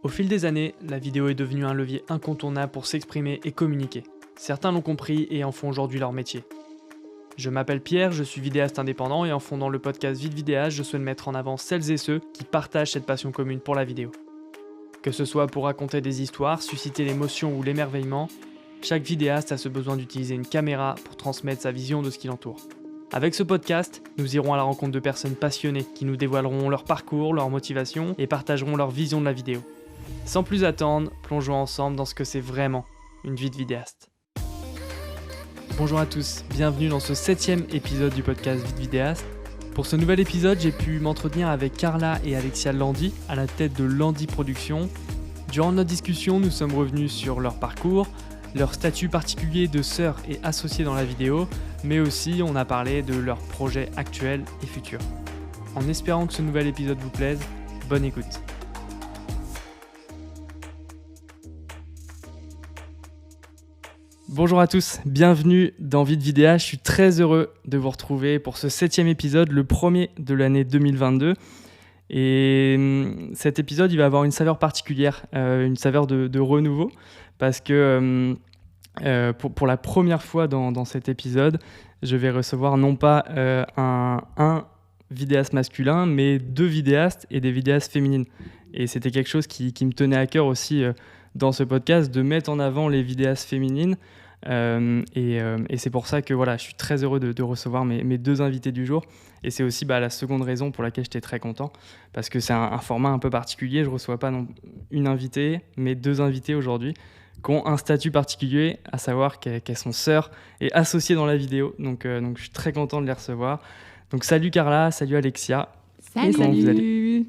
Au fil des années, la vidéo est devenue un levier incontournable pour s'exprimer et communiquer. Certains l'ont compris et en font aujourd'hui leur métier. Je m'appelle Pierre, je suis vidéaste indépendant et en fondant le podcast Vite Vidéaste, je souhaite mettre en avant celles et ceux qui partagent cette passion commune pour la vidéo. Que ce soit pour raconter des histoires, susciter l'émotion ou l'émerveillement, chaque vidéaste a ce besoin d'utiliser une caméra pour transmettre sa vision de ce qui l'entoure. Avec ce podcast, nous irons à la rencontre de personnes passionnées qui nous dévoileront leur parcours, leur motivation et partageront leur vision de la vidéo. Sans plus attendre, plongeons ensemble dans ce que c'est vraiment une vie de vidéaste. Bonjour à tous, bienvenue dans ce 7e épisode du podcast Vite Vidéaste. Pour ce nouvel épisode, j'ai pu m'entretenir avec Carla et Alexia Landy à la tête de Landy Productions. Durant notre discussion, nous sommes revenus sur leur parcours, leur statut particulier de sœurs et associées dans la vidéo, mais aussi on a parlé de leurs projets actuels et futurs. En espérant que ce nouvel épisode vous plaise, bonne écoute. Bonjour à tous, bienvenue dans Vite Vidéaste. Je suis très heureux de vous retrouver pour ce 7e épisode, le premier de l'année 2022. Et cet épisode, il va avoir une saveur particulière, une saveur de renouveau, parce que pour la première fois dans cet épisode, je vais recevoir non pas un vidéaste masculin, mais 2 vidéastes et des vidéastes féminines. Et c'était quelque chose qui me tenait à cœur aussi dans ce podcast, de mettre en avant les vidéastes féminines. Et c'est pour ça que voilà, je suis très heureux de recevoir mes 2 invités du jour. Et c'est aussi la seconde raison pour laquelle j'étais très content, parce que c'est un format un peu particulier. Je ne reçois pas une invitée, mais 2 invités aujourd'hui qui ont un statut particulier, à savoir qu'elles sont sœurs et associées dans la vidéo. Donc je suis très content de les recevoir. Donc salut Carla, salut Alexia. Salut. Comment vous allez ?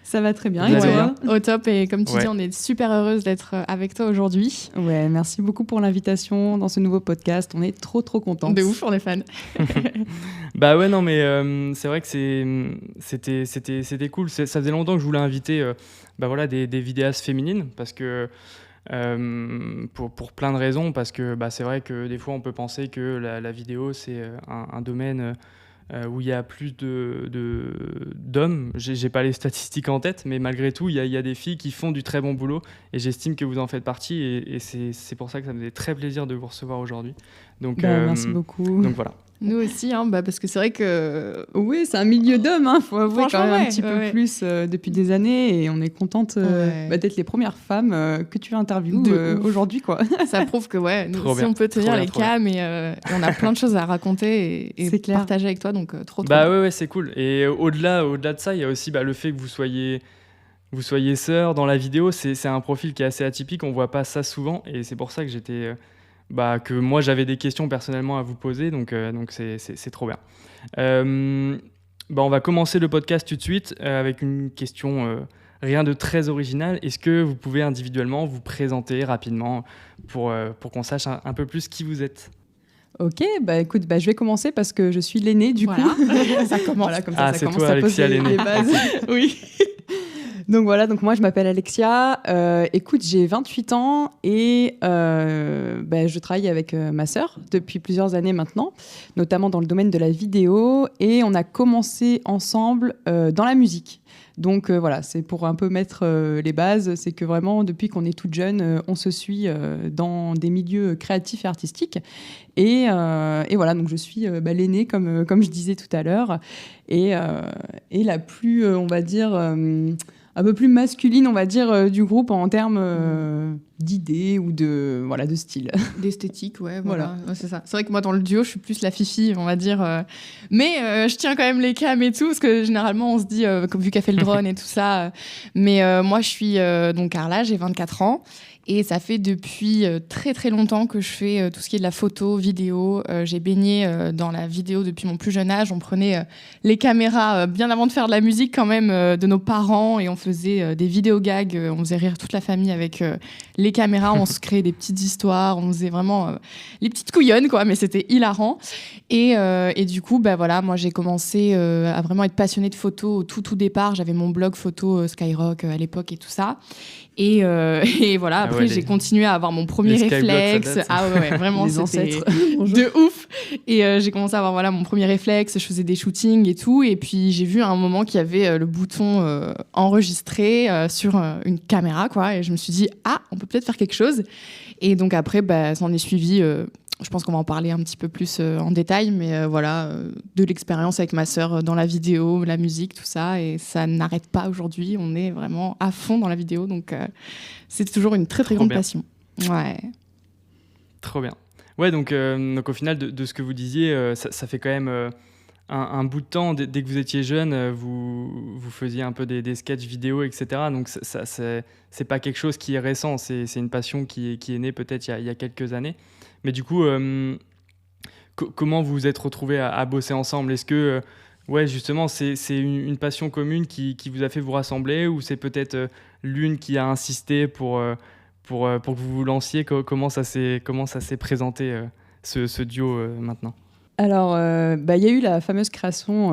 Ça va très bien. Vous Et allez toi ? Au top, et comme tu dis, on est super heureuse d'être avec toi aujourd'hui. Ouais, merci beaucoup pour l'invitation dans ce nouveau podcast. On est trop contents. De ouf, on est fans. Bah ouais, non, mais c'est vrai que c'était cool. Ça faisait longtemps que je voulais inviter des vidéastes féminines, parce que pour plein de raisons, parce que c'est vrai que des fois on peut penser que la vidéo c'est un domaine où il y a plus d'hommes. J'ai pas les statistiques en tête, mais malgré tout il y a des filles qui font du très bon boulot, et j'estime que vous en faites partie, et c'est pour ça que ça me fait très plaisir de vous recevoir aujourd'hui. Donc merci beaucoup. Donc voilà. Nous aussi, parce que c'est vrai que... Oui, c'est un milieu d'hommes, faut avouer quand même un petit peu ouais. plus depuis des années, et on est contente d'être les premières femmes que tu interviews aujourd'hui, quoi. Ça prouve que nous trop aussi bien, on peut tenir les trop bien. cams, et on a plein de choses à raconter et partager avec toi, donc trop Ouais, c'est cool. Et au-delà de ça, il y a aussi le fait que vous soyez sœurs dans la vidéo. C'est un profil qui est assez atypique, on voit pas ça souvent, et c'est pour ça que que moi j'avais des questions personnellement à vous poser, donc c'est trop bien. On va commencer le podcast tout de suite avec une question rien de très original. Est-ce que vous pouvez individuellement vous présenter rapidement pour qu'on sache un peu plus qui vous êtes ? Ok, écoute, je vais commencer parce que je suis l'aînée du coup. Ça commence. Voilà, comme ça c'est commence toi, à Alexia, poser l'aînée. les bases. Oui. Donc moi je m'appelle Alexia, écoute, j'ai 28 ans et je travaille avec ma sœur depuis plusieurs années maintenant, notamment dans le domaine de la vidéo, et on a commencé ensemble dans la musique. Donc c'est pour un peu mettre les bases, c'est que vraiment depuis qu'on est toute jeune, on se suit dans des milieux créatifs et artistiques, et voilà, donc je suis l'aînée comme je disais tout à l'heure, et la plus, on va dire... un peu plus masculine, on va dire, du groupe en termes d'idées ou de style. D'esthétique, voilà. Ouais, c'est ça. C'est vrai que moi, dans le duo, je suis plus la fifi, on va dire. Mais je tiens quand même les cams et tout, parce que généralement, on se dit, vu qu'elle fait le drone et tout ça. Mais moi, je suis donc Carla, j'ai 24 ans. Et ça fait depuis très longtemps que je fais tout ce qui est de la photo, vidéo. J'ai baigné dans la vidéo depuis mon plus jeune âge. On prenait les caméras bien avant de faire de la musique quand même de nos parents, et on faisait des vidéos gags. On faisait rire toute la famille avec les caméras. On se créait des petites histoires. On faisait vraiment les petites couillonnes, quoi. Mais c'était hilarant. Et du coup, moi j'ai commencé à vraiment être passionnée de photo au tout départ. J'avais mon blog photo Skyrock à l'époque et tout ça. Et voilà, après, j'ai continué à avoir mon premier réflexe. Ah ouais, vraiment, les ancêtres. De ouf. Et j'ai commencé à avoir voilà, mon premier réflexe. Je faisais des shootings et tout. Et puis, j'ai vu à un moment qu'il y avait le bouton enregistrer sur une caméra, quoi. Et je me suis dit, on peut peut-être faire quelque chose. Et donc après, ça en est suivi. Je pense qu'on va en parler un petit peu plus en détail, mais de l'expérience avec ma sœur dans la vidéo, la musique, tout ça, et ça n'arrête pas aujourd'hui. On est vraiment à fond dans la vidéo, donc c'est toujours une très très grande passion. Ouais. Trop bien. Ouais, donc au final, de ce que vous disiez, ça fait quand même un bout de temps. Dès que vous étiez jeune, vous faisiez un peu des sketchs vidéo, etc. Donc c'est pas quelque chose qui est récent, c'est une passion qui est née peut-être il y a quelques années. Mais du coup, comment vous vous êtes retrouvés à bosser ensemble ? Est-ce que, justement, c'est une passion commune qui vous a fait vous rassembler, ou c'est peut-être l'une qui a insisté pour que vous vous lanciez ? Comment ça s'est présenté, ce duo maintenant ? Alors, y a eu la fameuse création,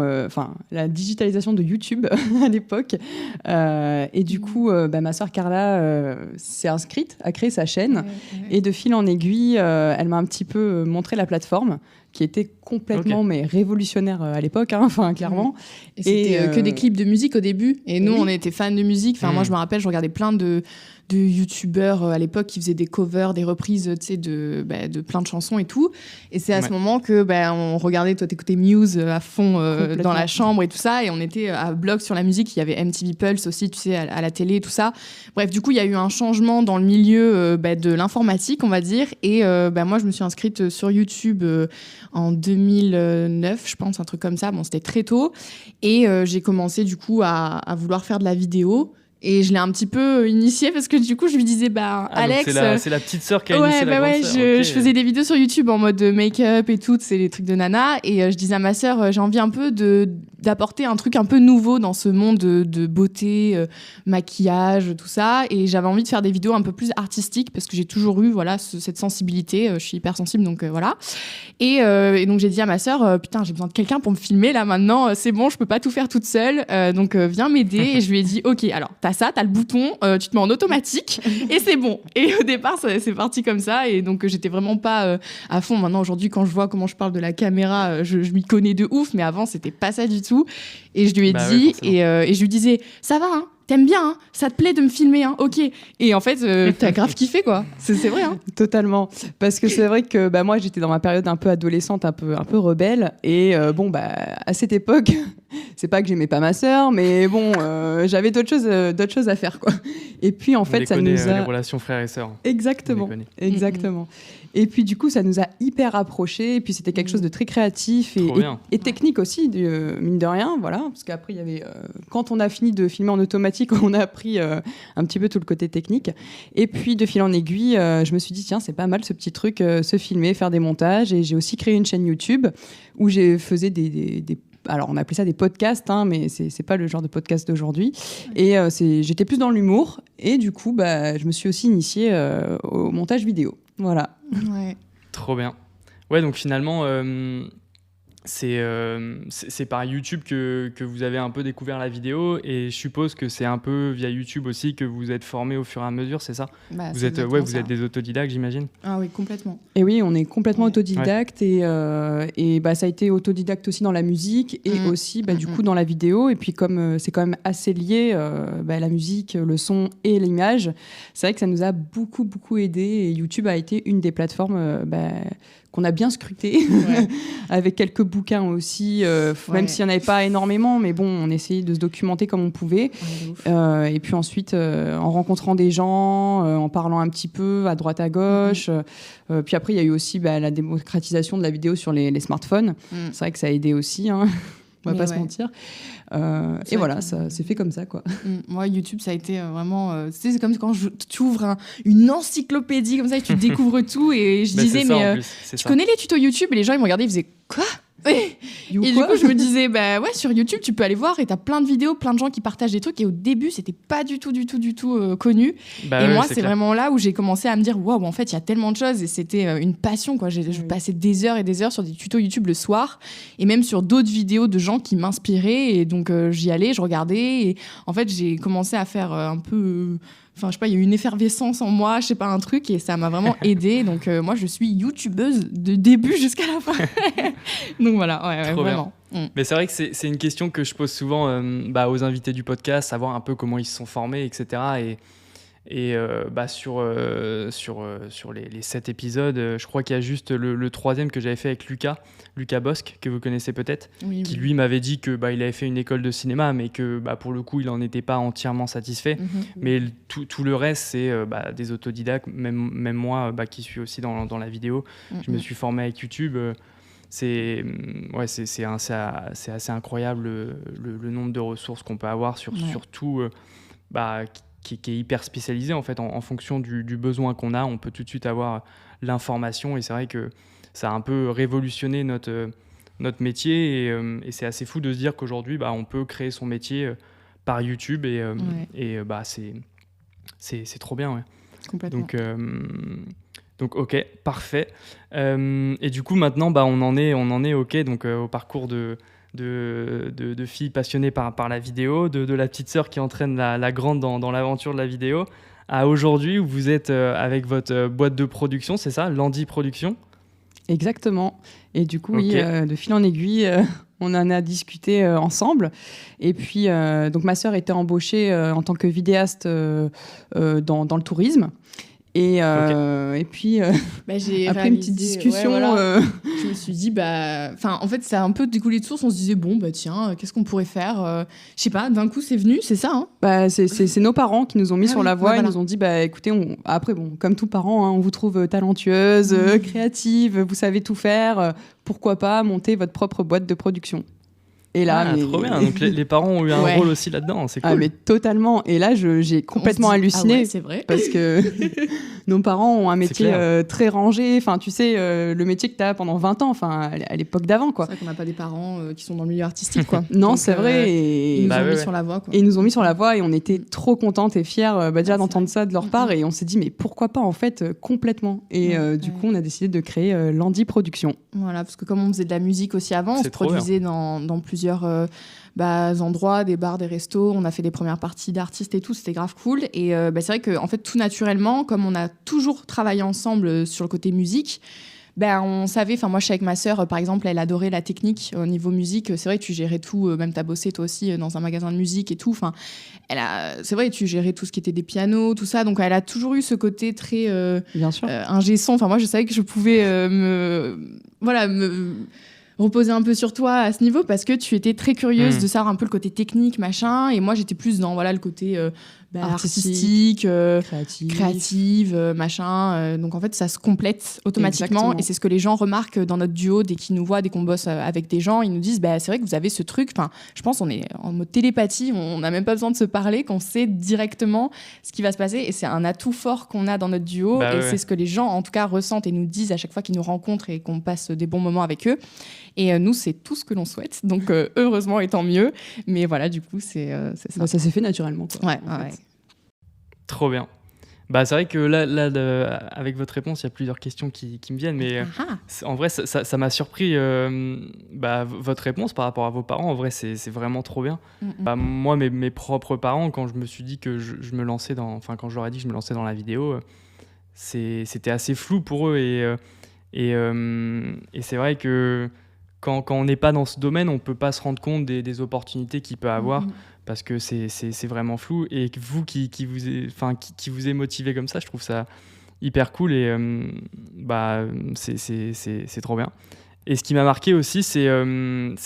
la digitalisation de YouTube à l'époque. Et du coup, ma sœur Carla s'est inscrite, a créé sa chaîne. Et de fil en aiguille, elle m'a un petit peu montré la plateforme, qui était complètement mais révolutionnaire à l'époque, clairement. Et c'était que des clips de musique au début. Et nous, on était fans de musique. Moi, je me rappelle, je regardais plein de youtubeurs à l'époque qui faisaient des covers, des reprises de plein de chansons et tout. Et c'est à ce moment que on regardait, toi t'écoutais Muse à fond dans la chambre et tout ça, et on était à bloc sur la musique. Il y avait MTV Pulse aussi, tu sais, à la télé et tout ça. Bref, du coup, il y a eu un changement dans le milieu de l'informatique, on va dire. Et moi, je me suis inscrite sur YouTube en 2009, je pense, un truc comme ça. Bon, c'était très tôt. Et j'ai commencé du coup à vouloir faire de la vidéo. Et je l'ai un petit peu initiée parce que du coup, je lui disais, Alex... C'est la petite sœur qui a initié la grande sœur. Je faisais des vidéos sur YouTube en mode make-up et tout, c'est les trucs de nana. Et je disais à ma sœur, j'ai envie un peu d'apporter un truc un peu nouveau dans ce monde de beauté, maquillage, tout ça. Et j'avais envie de faire des vidéos un peu plus artistiques parce que j'ai toujours eu cette sensibilité. Je suis hyper sensible, donc voilà. Et donc, j'ai dit à ma sœur, putain, j'ai besoin de quelqu'un pour me filmer là maintenant. C'est bon, je peux pas tout faire toute seule. Donc, viens m'aider. Et je lui ai dit, OK, alors, t'as le bouton, tu te mets en automatique et c'est bon. Et au départ, c'est parti comme ça. Et donc, j'étais vraiment pas à fond. Maintenant, aujourd'hui, quand je vois comment je parle de la caméra, je m'y connais de ouf. Mais avant, c'était pas ça du tout. Et je lui ai dit, et je lui disais, ça va, hein, t'aimes bien, hein, ça te plaît de me filmer, hein, ok. Et en fait, t'as grave kiffé, quoi. C'est vrai, hein. Totalement. Parce que c'est vrai que moi, j'étais dans ma période un peu adolescente, un peu rebelle. Et à cette époque, c'est pas que j'aimais pas ma sœur, mais bon, j'avais d'autres choses à faire, quoi. Et puis, en fait, ça nous a... les relations frères et sœurs. Exactement. Et puis, du coup, ça nous a hyper rapprochés. Et puis, c'était quelque chose de très créatif et technique aussi, mine de rien. Voilà. Parce qu'après, il y avait... quand on a fini de filmer en automatique, on a appris un petit peu tout le côté technique. Et puis, de fil en aiguille, je me suis dit, tiens, c'est pas mal ce petit truc, se filmer, faire des montages. Et j'ai aussi créé une chaîne YouTube où j'ai faisais alors, on appelait ça des podcasts, mais c'est pas le genre de podcast d'aujourd'hui. Et j'étais plus dans l'humour. Et du coup, je me suis aussi initiée au montage vidéo. Voilà. Ouais. Trop bien. Ouais, donc finalement, c'est par YouTube que vous avez un peu découvert la vidéo, et je suppose que c'est un peu via YouTube aussi que vous êtes formé au fur et à mesure, c'est ça ? Vous êtes des autodidactes, j'imagine ? Ah oui, complètement. Et oui, on est complètement autodidacte, et ça a été autodidacte aussi dans la musique et aussi du coup dans la vidéo. Et puis comme c'est quand même assez lié, la musique, le son et l'image, c'est vrai que ça nous a beaucoup beaucoup aidé, et YouTube a été une des plateformes qu'on a bien scruté, avec quelques bouquins aussi, même s'il n'y en avait pas énormément, mais bon, on essayait de se documenter comme on pouvait. Et puis ensuite, en rencontrant des gens, en parlant un petit peu à droite à gauche. Puis après, il y a eu aussi la démocratisation de la vidéo sur les smartphones. C'est vrai que ça a aidé aussi, hein. On va pas se mentir. Et voilà, ça s'est fait comme ça, quoi. Moi, YouTube, ça a été vraiment... c'est comme quand tu ouvres une encyclopédie comme ça et tu découvres tout. Et je disais, tu connais les tutos YouTube? Et les gens, ils me regardaient, ils faisaient quoi? Et du coup, je me disais, sur YouTube, tu peux aller voir et t'as plein de vidéos, plein de gens qui partagent des trucs. Et au début, c'était pas du tout connu. Et moi, c'est vraiment là où j'ai commencé à me dire, waouh, en fait, il y a tellement de choses. Et c'était une passion, quoi. Je passais des heures et des heures sur des tutos YouTube le soir, et même sur d'autres vidéos de gens qui m'inspiraient. Et donc, j'y allais, je regardais. Et en fait, j'ai commencé à faire un peu Enfin, je sais pas, il y a eu une effervescence en moi, je sais pas, un truc, et ça m'a vraiment aidée. Donc, moi, je suis youtubeuse de début jusqu'à la fin. Donc, voilà, ouais, vraiment. Mais c'est vrai que c'est une question que je pose souvent aux invités du podcast, savoir un peu comment ils se sont formés, etc. Et sur les 7 épisodes, je crois qu'il y a juste le troisième que j'avais fait avec Lucas Bosque, que vous connaissez peut-être, qui lui m'avait dit que il avait fait une école de cinéma, mais que pour le coup il n'en était pas entièrement satisfait. Mais tout le reste, c'est des autodidactes, même moi qui suis aussi dans la vidéo. Je me suis formé avec YouTube. C'est assez incroyable le nombre de ressources qu'on peut avoir surtout qui est hyper spécialisé en fait en fonction du besoin qu'on a. On peut tout de suite avoir l'information, et c'est vrai que ça a un peu révolutionné notre métier, et c'est assez fou de se dire qu'aujourd'hui on peut créer son métier par YouTube, c'est trop bien, ouais. Complètement. Donc ok, parfait. Et du coup maintenant on en est ok, donc au parcours de filles passionnées par la vidéo, de la petite sœur qui entraîne la grande dans l'aventure de la vidéo, à aujourd'hui où vous êtes avec votre boîte de production, c'est ça, Landy Production? Exactement. Et du coup, oui, de fil en aiguille, on en a discuté ensemble. Et puis, donc ma sœur était embauchée en tant que vidéaste dans le tourisme. Et puis, après une petite discussion, je me suis dit, en fait, ça a un peu découlé de source. On se disait, tiens, qu'est-ce qu'on pourrait faire? Je sais pas, d'un coup, c'est venu, c'est ça, hein? C'est nos parents qui nous ont mis sur la voie. Ils nous ont dit, écoutez, après, comme tous parents, on vous trouve talentueuse, créative, vous savez tout faire. Pourquoi pas monter votre propre boîte de production? Et là, trop bien. Donc les parents ont eu un rôle aussi là-dedans, c'est cool. Ah mais totalement. Et là, j'ai complètement halluciné, c'est vrai. parce que nos parents ont un métier très rangé. Enfin, tu sais, le métier que tu as pendant 20 ans, enfin, à l'époque d'avant, quoi. C'est vrai qu'on n'a pas des parents qui sont dans le milieu artistique, quoi. Non, donc, c'est vrai. Et ils nous ont mis sur la voie, quoi. Et ils nous ont mis sur la voie, et on était trop contentes et fières déjà d'entendre ça de leur part. Et on s'est dit, mais pourquoi pas, en fait, complètement. Et du coup, on a décidé de créer Landy Production. Voilà, parce que comme on faisait de la musique aussi avant, on se produisait dans plusieurs endroits, des bars, des restos. On a fait des premières parties d'artistes et tout, c'était grave cool. Et c'est vrai que en fait, tout naturellement, comme on a toujours travaillé ensemble sur le côté musique, on savait, moi je suis avec ma sœur, par exemple, elle adorait la technique au niveau musique. C'est vrai que tu gérais tout, même t'as bossé toi aussi dans un magasin de musique et tout. C'est vrai, tu gérais tout ce qui était des pianos, tout ça. Donc elle a toujours eu ce côté très bien sûr, ingé son. Moi je savais que je pouvais me reposer un peu sur toi à ce niveau, parce que tu étais très curieuse de savoir un peu le côté technique, machin, et moi j'étais plus dans le côté artistique, créative, machin. Donc en fait ça se complète automatiquement. Exactement. Et c'est ce que les gens remarquent dans notre duo dès qu'ils nous voient, dès qu'on bosse avec des gens. Ils nous disent c'est vrai que vous avez ce truc, je pense on est en mode télépathie, on n'a même pas besoin de se parler, qu'on sait directement ce qui va se passer, et c'est un atout fort qu'on a dans notre duo. C'est ce que les gens en tout cas ressentent et nous disent à chaque fois qu'ils nous rencontrent et qu'on passe des bons moments avec eux. Et nous, c'est tout ce que l'on souhaite. Donc, heureusement, et tant mieux. Mais voilà, du coup, c'est ça. Ça s'est fait naturellement, quoi. Ouais. Trop bien. C'est vrai que là, avec votre réponse, il y a plusieurs questions qui me viennent. Mais en vrai, ça m'a surpris, votre réponse par rapport à vos parents. En vrai, c'est vraiment trop bien. Moi, mes propres parents, quand je me suis dit que je me lançais quand je leur ai dit que je me lançais dans la vidéo, c'était assez flou pour eux. Et c'est vrai que quand on n'est pas dans ce domaine, on ne peut pas se rendre compte des opportunités qu'il peut avoir, parce que c'est vraiment flou. Et que vous, qui vous est motivé comme ça, je trouve ça hyper cool, et c'est trop bien. Et ce qui m'a marqué aussi, c'est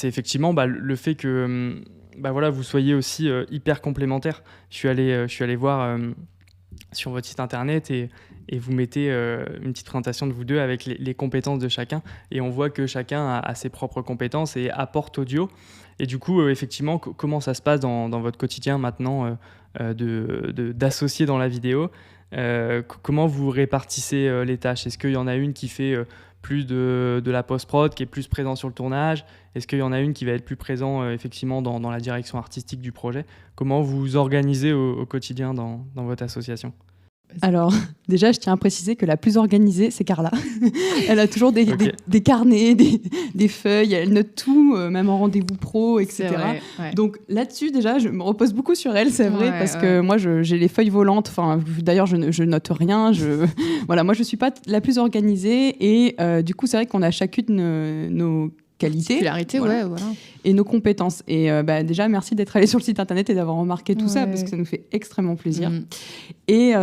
effectivement le fait que vous soyez aussi hyper complémentaires. Je suis allé voir sur votre site internet, et vous mettez une petite présentation de vous deux avec les compétences de chacun, et on voit que chacun a ses propres compétences et apporte au duo. Et du coup, effectivement, comment ça se passe dans votre quotidien maintenant d'associer dans la vidéo? Comment vous répartissez les tâches? Est-ce qu'il y en a une qui fait plus de la post-prod, qui est plus présent sur le tournage? Est-ce qu'il y en a une qui va être plus présent effectivement dans la direction artistique du projet? Comment vous vous organisez au quotidien dans votre association? Alors, déjà, je tiens à préciser que la plus organisée, c'est Carla. Elle a toujours des carnets, des feuilles, elle note tout, même en rendez-vous pro, etc. C'est vrai, ouais. Donc là-dessus, déjà, je me repose beaucoup sur elle, c'est vrai, parce que moi, j'ai les feuilles volantes. Enfin, d'ailleurs, je note rien. Voilà, moi, je suis pas la plus organisée. Et du coup, c'est vrai qu'on a chacune nos qualités. Particularité, voilà. Et nos compétences. Et déjà, merci d'être allé sur le site internet et d'avoir remarqué tout ça, parce que ça nous fait extrêmement plaisir. Et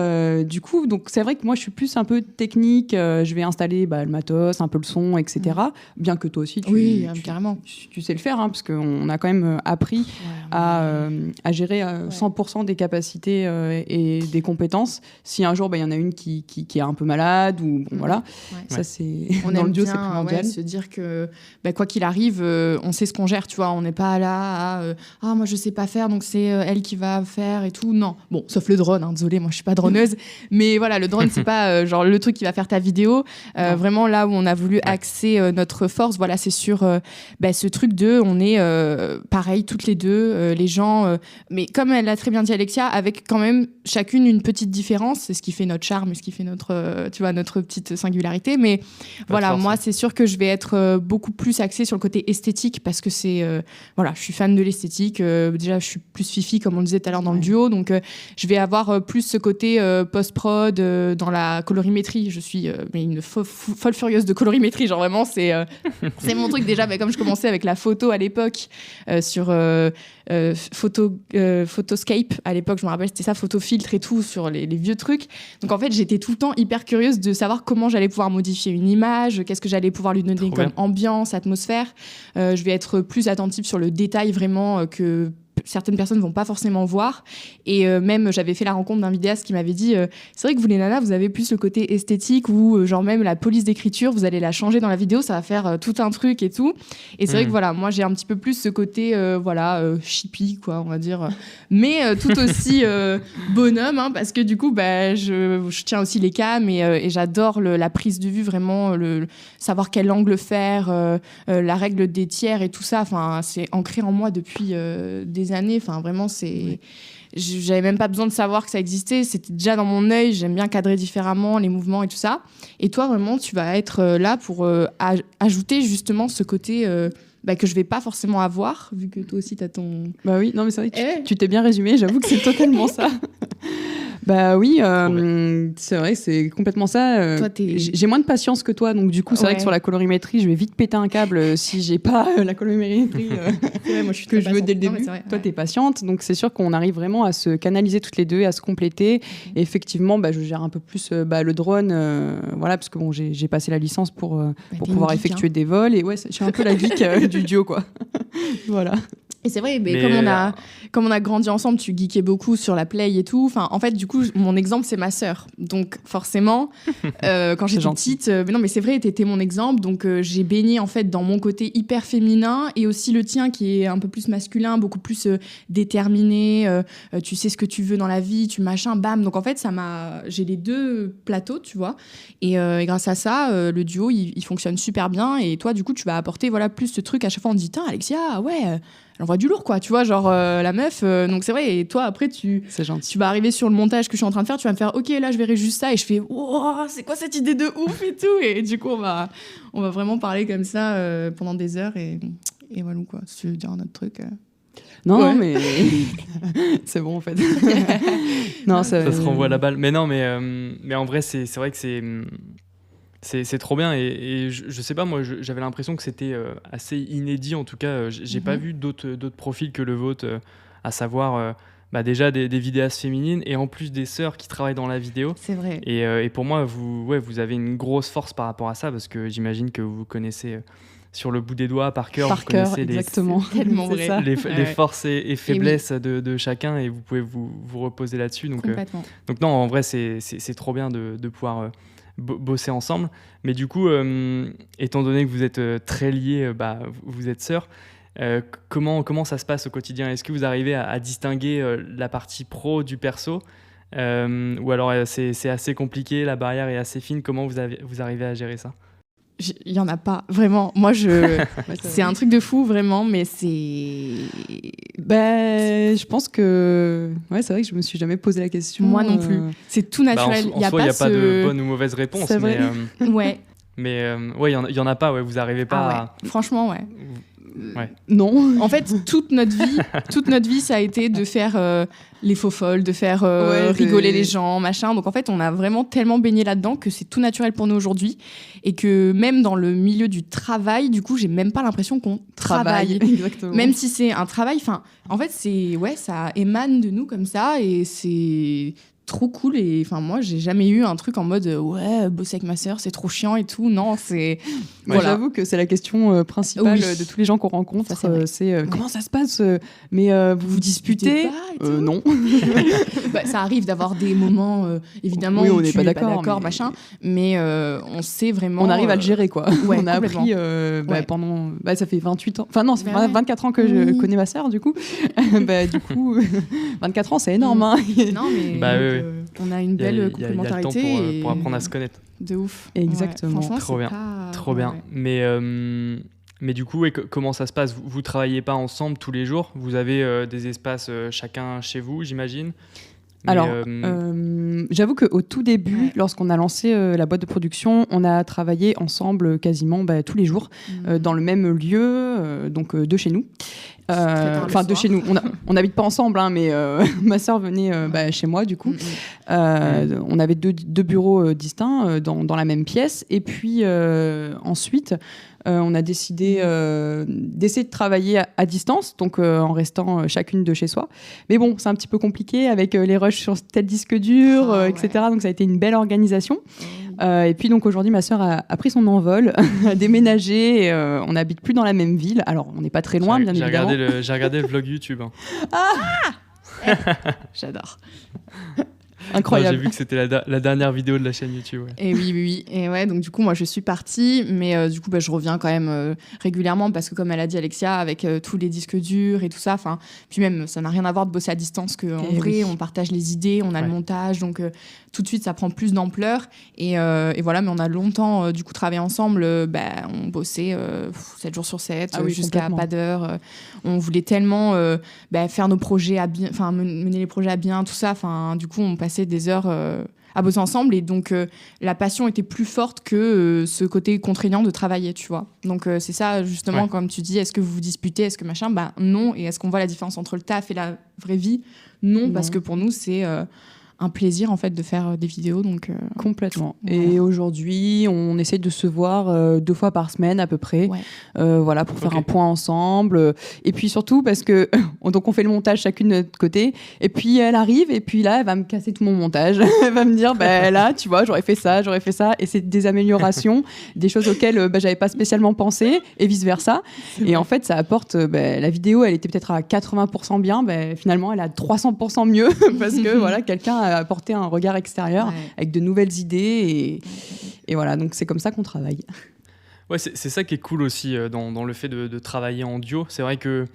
du coup, donc, c'est vrai que moi, je suis plus un peu technique. Je vais installer le matos, un peu le son, etc. Bien que toi aussi, carrément. Tu sais le faire, hein, parce qu'on a quand même appris à gérer 100% des capacités et des compétences. Si un jour, il y en a une qui est un peu malade, ou voilà, ça, c'est... On dans aime le duo, bien, c'est primordial. se dire que quoi qu'il arrive, on sait ce qu'on gère, tu vois. On n'est pas là à moi je sais pas faire, donc c'est elle qui va faire et tout. Non, bon, sauf le drone, hein, désolée, moi je suis pas droneuse, mais voilà, le drone c'est pas genre le truc qui va faire ta vidéo. Vraiment là où on a voulu axer notre force, voilà, c'est sur ce truc de, on est pareil toutes les deux, les gens, mais comme elle l'a très bien dit Alexia, avec quand même chacune une petite différence, c'est ce qui fait notre charme, ce qui fait notre, tu vois, notre petite singularité. Mais voilà, moi c'est sûr que je vais être beaucoup plus axée sur le côté esthétique, parce que c'est voilà, je suis fan de l'esthétique. Déjà, je suis plus fifi, comme on le disait tout à l'heure dans le duo, donc je vais avoir plus ce côté post-prod dans la colorimétrie. Je suis mais une folle furieuse de colorimétrie, genre vraiment, c'est mon truc. Déjà, comme je commençais avec la photo à l'époque sur Photoscape, à l'époque, je me rappelle, c'était ça, photofiltre et tout, sur les vieux trucs. Donc en fait, j'étais tout le temps hyper curieuse de savoir comment j'allais pouvoir modifier une image, qu'est-ce que j'allais pouvoir lui donner comme ambiance, atmosphère. Je vais être plus attentive sur le détail vraiment que certaines personnes vont pas forcément voir. Et même, j'avais fait la rencontre d'un vidéaste qui m'avait dit c'est vrai que vous les nanas, vous avez plus le côté esthétique, ou genre même la police d'écriture, vous allez la changer dans la vidéo, ça va faire tout un truc et tout. Et c'est vrai que voilà, moi j'ai un petit peu plus ce côté chippie, quoi, on va dire, mais tout aussi bonhomme, hein, parce que du coup je tiens aussi les cams, et j'adore la prise de vue, vraiment savoir quel angle faire, la règle des tiers et tout ça. Enfin, c'est ancré en moi depuis des années. Enfin, vraiment, j'avais même pas besoin de savoir que ça existait, c'était déjà dans mon œil. J'aime bien cadrer différemment les mouvements et tout ça. Et toi, vraiment, tu vas être là pour ajouter justement ce côté que je vais pas forcément avoir, vu que toi aussi t'as ton... Bah oui, non mais c'est vrai que tu t'es bien résumé, j'avoue que c'est totalement ça. Bah oui, c'est vrai, c'est complètement ça. Toi, j'ai moins de patience que toi, donc du coup, c'est vrai que sur la colorimétrie, je vais vite péter un câble si j'ai pas la colorimétrie moi, je suis que je veux dès le début. Non, vrai, toi, t'es patiente, donc c'est sûr qu'on arrive vraiment à se canaliser toutes les deux, à se compléter. Et effectivement, je gère un peu plus le drone, voilà, parce que bon, j'ai passé la licence pour pouvoir effectuer des vols. Et ouais, je suis un peu la geek du duo, quoi. Voilà. Et c'est vrai, mais comme on a grandi ensemble, tu geekais beaucoup sur la play et tout. Enfin, en fait, du coup, mon exemple, c'est ma sœur. Donc, forcément, quand j'étais petite, mais non, mais c'est vrai, t'étais mon exemple. Donc, j'ai baigné en fait dans mon côté hyper féminin, et aussi le tien qui est un peu plus masculin, beaucoup plus déterminé. Tu sais ce que tu veux dans la vie, tu machin, bam. Donc, en fait, j'ai les deux plateaux, tu vois. Et grâce à ça, le duo, il fonctionne super bien. Et toi, du coup, tu vas apporter plus ce truc. À chaque fois, on te dit, tiens, Alexia, ouais. Elle envoie du lourd, quoi, tu vois, genre la meuf. Donc c'est vrai, et toi après tu vas arriver sur le montage que je suis en train de faire, tu vas me faire ok, là je verrai juste ça, et je fais wow, c'est quoi cette idée de ouf et tout. Et du coup on va vraiment parler comme ça pendant des heures, et voilà, quoi. Si tu veux dire un autre truc. Non, mais c'est bon en fait. Non, ça se renvoie la balle. Mais non, mais en vrai c'est vrai que c'est trop bien, et je sais pas, moi j'avais l'impression que c'était assez inédit, en tout cas j'ai pas vu d'autres profils que le vôtre, à savoir déjà des vidéastes féminines, et en plus des sœurs qui travaillent dans la vidéo. C'est vrai. Et pour moi vous avez une grosse force par rapport à ça, parce que j'imagine que vous connaissez sur le bout des doigts par cœur, vous connaissez exactement. les forces et faiblesses de chacun, et vous pouvez vous reposer là-dessus. Donc non, en vrai c'est trop bien de pouvoir bosser ensemble. Mais du coup, étant donné que vous êtes très liés, vous êtes sœurs, comment ça se passe au quotidien? Est-ce que vous arrivez à distinguer la partie pro du perso, ou alors c'est assez compliqué, la barrière est assez fine? Comment vous arrivez à gérer ça? Il y en a pas, vraiment. Moi, c'est un truc de fou, vraiment, mais c'est... Je pense que... Ouais, c'est vrai que je me suis jamais posé la question. Moi non plus. C'est tout naturel. En soi, il n'y a pas de bonne ou mauvaise réponse. C'est vrai. Ouais. Mais ouais, il y en a pas, ouais, vous n'arrivez pas à... Franchement, ouais. Ouais. Non. En fait, toute notre vie, ça a été de faire les faux folles, de faire rigoler les gens, machin. Donc en fait, on a vraiment tellement baigné là-dedans que c'est tout naturel pour nous aujourd'hui. Et que même dans le milieu du travail, du coup, j'ai même pas l'impression qu'on travaille. Exactement. Même si c'est un travail, enfin, en fait, ça émane de nous comme ça et c'est trop cool. Et enfin, moi, j'ai jamais eu un truc en mode bosser avec ma sœur, c'est trop chiant et tout. Non, c'est. Voilà. J'avoue que c'est la question principale de tous les gens qu'on rencontre. C'est comment ça se passe mais vous vous disputez Non. Ça arrive d'avoir des moments, évidemment, où on n'est pas d'accord, machin. Mais on sait vraiment. On arrive à le gérer, quoi. Ouais, on a appris pendant. Ça fait 28 ans. Enfin, non, ça fait 24 ans que je connais ma sœur, du coup. Du coup, 24 ans, c'est énorme. Hein. Non, mais. On a une belle complémentarité. Il y a le temps pour apprendre à se connaître. De ouf. Exactement. Ouais, trop bien. Trop bien. Mais du coup, comment ça se passe ? Vous travaillez pas ensemble tous les jours ? Vous avez des espaces chacun chez vous, j'imagine ? Alors, j'avoue qu'au tout début, lorsqu'on a lancé la boîte de production, on a travaillé ensemble quasiment tous les jours dans le même lieu, donc de chez nous. Enfin, de chez nous. On n'habite pas ensemble, hein, mais ma sœur venait chez moi, du coup. On avait deux bureaux distincts dans la même pièce. Et puis ensuite, on a décidé d'essayer de travailler à distance, donc en restant chacune de chez soi. Mais bon, c'est un petit peu compliqué avec les rushs sur tel disque dur, etc. Donc ça a été une belle organisation. Et puis donc aujourd'hui, ma sœur a pris son envol, a déménagé. Et, on n'habite plus dans la même ville. Alors on n'est pas très loin, bien évidemment. J'ai regardé le vlog YouTube. Hein. J'adore. Incroyable. J'ai vu que c'était la dernière vidéo de la chaîne YouTube. Ouais. Et oui. Et ouais, donc du coup, moi, je suis partie, mais du coup, je reviens quand même régulièrement parce que, comme elle a dit, Alexia, avec tous les disques durs et tout ça, puis même, ça n'a rien à voir de bosser à distance qu'en vrai, on partage les idées, on a le montage, donc tout de suite, ça prend plus d'ampleur. Et voilà, mais on a longtemps, du coup, travaillé ensemble. On bossait 7 jours sur 7, jusqu'à pas d'heure. On voulait tellement faire nos projets à bien, mener les projets à bien, tout ça. Du coup, on passait des heures à bosser ensemble et donc la passion était plus forte que ce côté contraignant de travailler, tu vois. Donc c'est ça justement, comme tu dis, est-ce que vous vous disputez, est-ce que machin, non. Et est-ce qu'on voit la différence entre le taf et la vraie vie ? Non, parce que pour nous c'est un plaisir en fait de faire des vidéos, donc complètement. Et aujourd'hui, on essaie de se voir 2 fois par semaine à peu près, pour faire un point ensemble. Et puis surtout parce que donc on fait le montage chacune de notre côté. Et puis elle arrive et puis là, elle va me casser tout mon montage. Elle va me dire, là, tu vois, j'aurais fait ça. Et c'est des améliorations, des choses auxquelles j'avais pas spécialement pensé et vice versa. Et en fait, ça apporte. La vidéo, elle était peut-être à 80% bien. Finalement, elle est à 300% mieux parce que quelqu'un a apporter un regard extérieur avec de nouvelles idées et voilà, donc c'est comme ça qu'on travaille. Ouais, c'est ça qui est cool aussi dans le fait de travailler en duo. C'est vrai que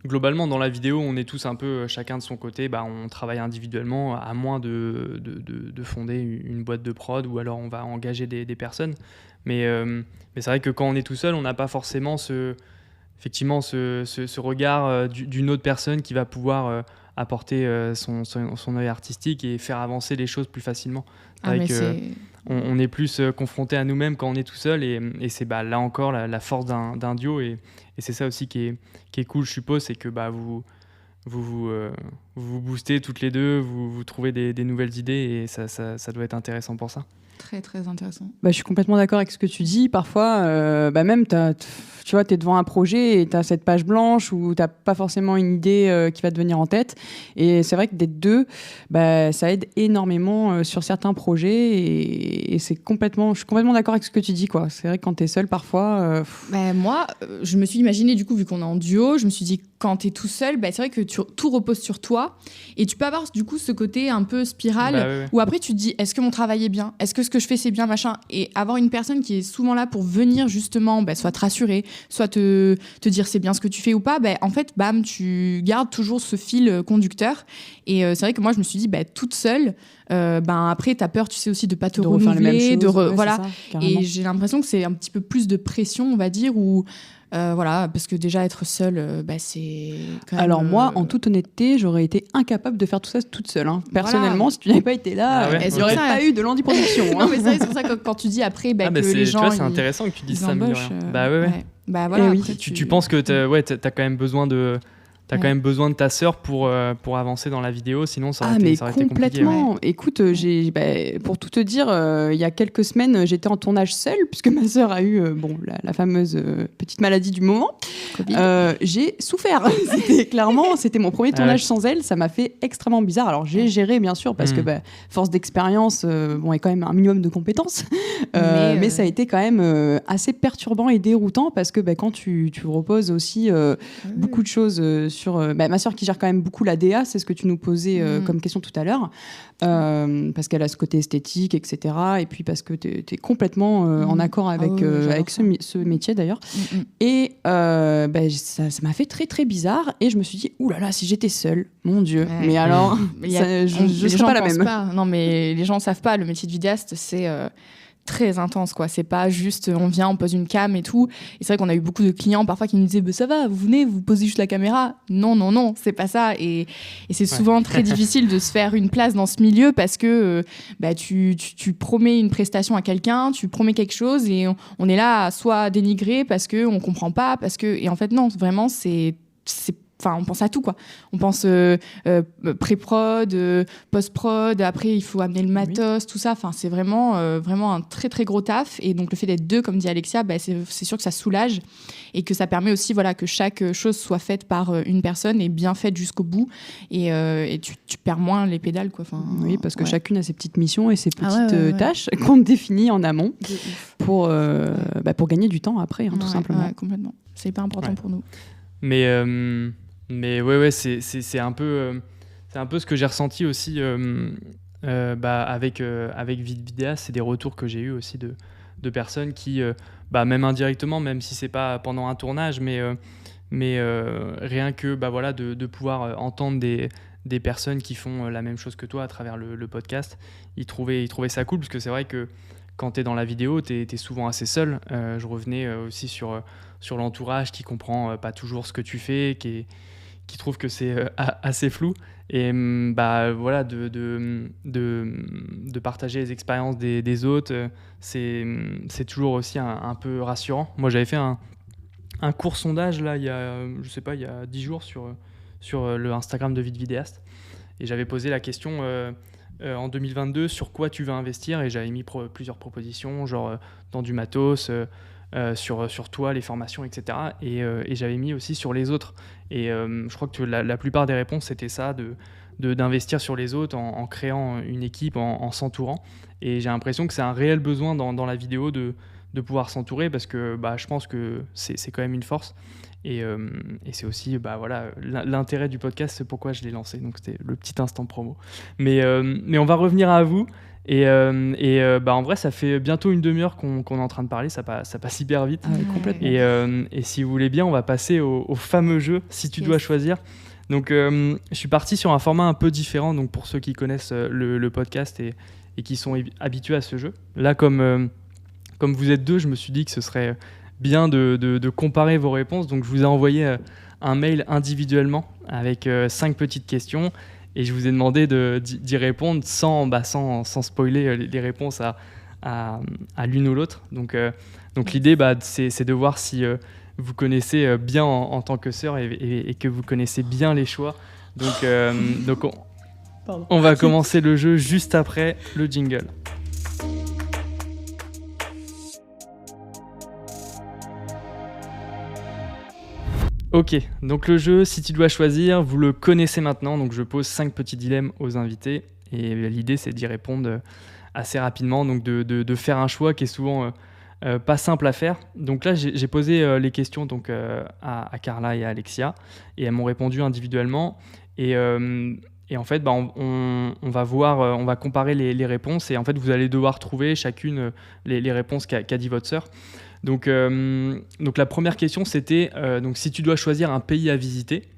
globalement dans la vidéo on est tous un peu chacun de son côté, on travaille individuellement à moins de fonder une boîte de prod ou alors on va engager des personnes, mais c'est vrai que quand on est tout seul on n'a pas forcément ce regard d'une autre personne qui va pouvoir apporter son œil artistique et faire avancer les choses plus facilement. On est plus confronté à nous-mêmes quand on est tout seul et c'est là encore la force d'un duo et c'est ça aussi qui est cool, je suppose, c'est que vous boostez toutes les deux, vous trouvez des nouvelles idées et ça doit être intéressant pour ça. Très très intéressant. Je suis complètement d'accord avec ce que tu dis. Parfois, même tu vois, t'es devant un projet et t'as cette page blanche où t'as pas forcément une idée qui va te venir en tête. Et c'est vrai que d'être deux, ça aide énormément sur certains projets. Et je suis complètement d'accord avec ce que tu dis, quoi. C'est vrai que quand t'es seul, parfois. Moi, je me suis imaginé, du coup, vu qu'on est en duo, je me suis dit quand t'es tout seul, c'est vrai que tout repose sur toi et tu peux avoir du coup ce côté un peu spirale où après tu te dis est-ce que mon travail est bien, est-ce que ce que je fais c'est bien, machin, et avoir une personne qui est souvent là pour venir justement soit te rassurer, soit te dire c'est bien ce que tu fais ou pas, en fait bam, tu gardes toujours ce fil conducteur. Et c'est vrai que moi je me suis dit toute seule, après t'as peur, tu sais, aussi de pas te renouveler, voilà. Ça, et j'ai l'impression que c'est un petit peu plus de pression, on va dire, ou voilà, parce que déjà être seule, c'est quand même, alors moi, en toute honnêteté, j'aurais été incapable de faire tout ça toute seule. Personnellement, si tu n'avais pas été là, il n'y aurait pas eu de Landy Production. Non, mais c'est pour ça que quand tu dis après que les gens, tu vois, c'est intéressant que tu dises ça, mine de rien. Voilà. Oui. Tu penses que t'as quand même besoin de... T'as quand même besoin de ta sœur pour avancer dans la vidéo, sinon ça aurait été compliqué. Complètement. Écoute, pour tout te dire, il y a quelques semaines, j'étais en tournage seule, puisque ma sœur a eu la fameuse petite maladie du moment. J'ai souffert. C'était mon premier tournage sans elle. Ça m'a fait extrêmement bizarre. Alors j'ai géré, bien sûr, parce que force d'expérience, il y a quand même un minimum de compétences. Mais ça a été quand même assez perturbant et déroutant, parce que quand tu reposes aussi beaucoup de choses sur ma sœur qui gère quand même beaucoup la DA, c'est ce que tu nous posais comme question tout à l'heure, parce qu'elle a ce côté esthétique, etc. Et puis parce que tu es complètement en accord avec ce métier d'ailleurs. Et ça m'a fait très très bizarre, et je me suis dit oulala, si j'étais seule, mon Dieu, mais alors je serais pas la même. Non, mais les gens savent pas, le métier de vidéaste c'est très intense, quoi. C'est pas juste on vient, on pose une cam et tout. Et c'est vrai qu'on a eu beaucoup de clients parfois qui nous disaient ça va, vous venez, vous posez juste la caméra. Non, c'est pas ça. Et c'est souvent très difficile de se faire une place dans ce milieu, parce que tu promets une prestation à quelqu'un, tu promets quelque chose, et on est là à soit dénigrer parce qu'on comprend pas, et en fait non, vraiment c'est on pense à tout, quoi. On pense pré-prod, post-prod, après il faut amener le matos, tout ça. Enfin, c'est vraiment un très très gros taf. Et donc le fait d'être deux, comme dit Alexia, c'est sûr que ça soulage, et que ça permet aussi que chaque chose soit faite par une personne et bien faite jusqu'au bout. Et tu perds moins les pédales, quoi. Oui, parce que chacune a ses petites missions et ses petites tâches qu'on définit en amont pour gagner du temps après, tout simplement. Ouais, complètement. C'est hyper important pour nous. Mais ouais, c'est un peu ce que j'ai ressenti aussi avec Vidéa. C'est des retours que j'ai eu aussi de personnes qui, même indirectement, même si c'est pas pendant un tournage, mais rien que de pouvoir entendre des personnes qui font la même chose que toi à travers le podcast, ils trouvaient ça cool, parce que c'est vrai que quand tu es dans la vidéo, tu es souvent assez seul. Je revenais aussi sur l'entourage qui comprend pas toujours ce que tu fais, qui trouve que c'est assez flou. Et de partager les expériences des autres, c'est toujours aussi un peu rassurant. Moi, j'avais fait un court sondage là, il y a 10 jours sur le Instagram de Vidéaste, et j'avais posé la question en 2022, sur quoi tu veux investir, et j'avais mis plusieurs propositions, genre dans du matos, sur toi, les formations, etc. Et j'avais mis aussi sur les autres. Et je crois que la plupart des réponses, c'était ça, d'investir sur les autres en créant une équipe, en s'entourant. Et j'ai l'impression que c'est un réel besoin dans la vidéo de pouvoir s'entourer, parce que je pense que c'est quand même une force. Et c'est aussi l'intérêt du podcast, c'est pourquoi je l'ai lancé. Donc c'était le petit instant promo. Mais on va revenir à vous. Et en vrai, ça fait bientôt une demi-heure qu'on est en train de parler, ça passe hyper vite. Complètement. Et si vous voulez bien, on va passer au fameux jeu Si tu dois choisir. Donc je suis parti sur un format un peu différent, donc pour ceux qui connaissent le podcast et qui sont habitués à ce jeu. Là, comme vous êtes deux, je me suis dit que ce serait bien de comparer vos réponses. Donc je vous ai envoyé un mail individuellement avec 5 petites questions. Et je vous ai demandé d'y répondre sans spoiler les réponses à l'une ou l'autre. Donc l'idée, c'est de voir si vous connaissez bien en tant que sœur et que vous connaissez bien les choix. Donc on va commencer le jeu juste après le jingle. Ok, donc le jeu, si tu dois choisir, vous le connaissez maintenant. Donc je pose 5 petits dilemmes aux invités, et l'idée c'est d'y répondre assez rapidement, donc de faire un choix qui est souvent pas simple à faire. Donc là, j'ai posé les questions donc, à Carla et à Alexia, et elles m'ont répondu individuellement. Et en fait, on va voir, on va comparer les réponses, et en fait, vous allez devoir trouver chacune les réponses qu'a dit votre sœur. Donc la première question, c'était donc si tu dois choisir un pays à visiter.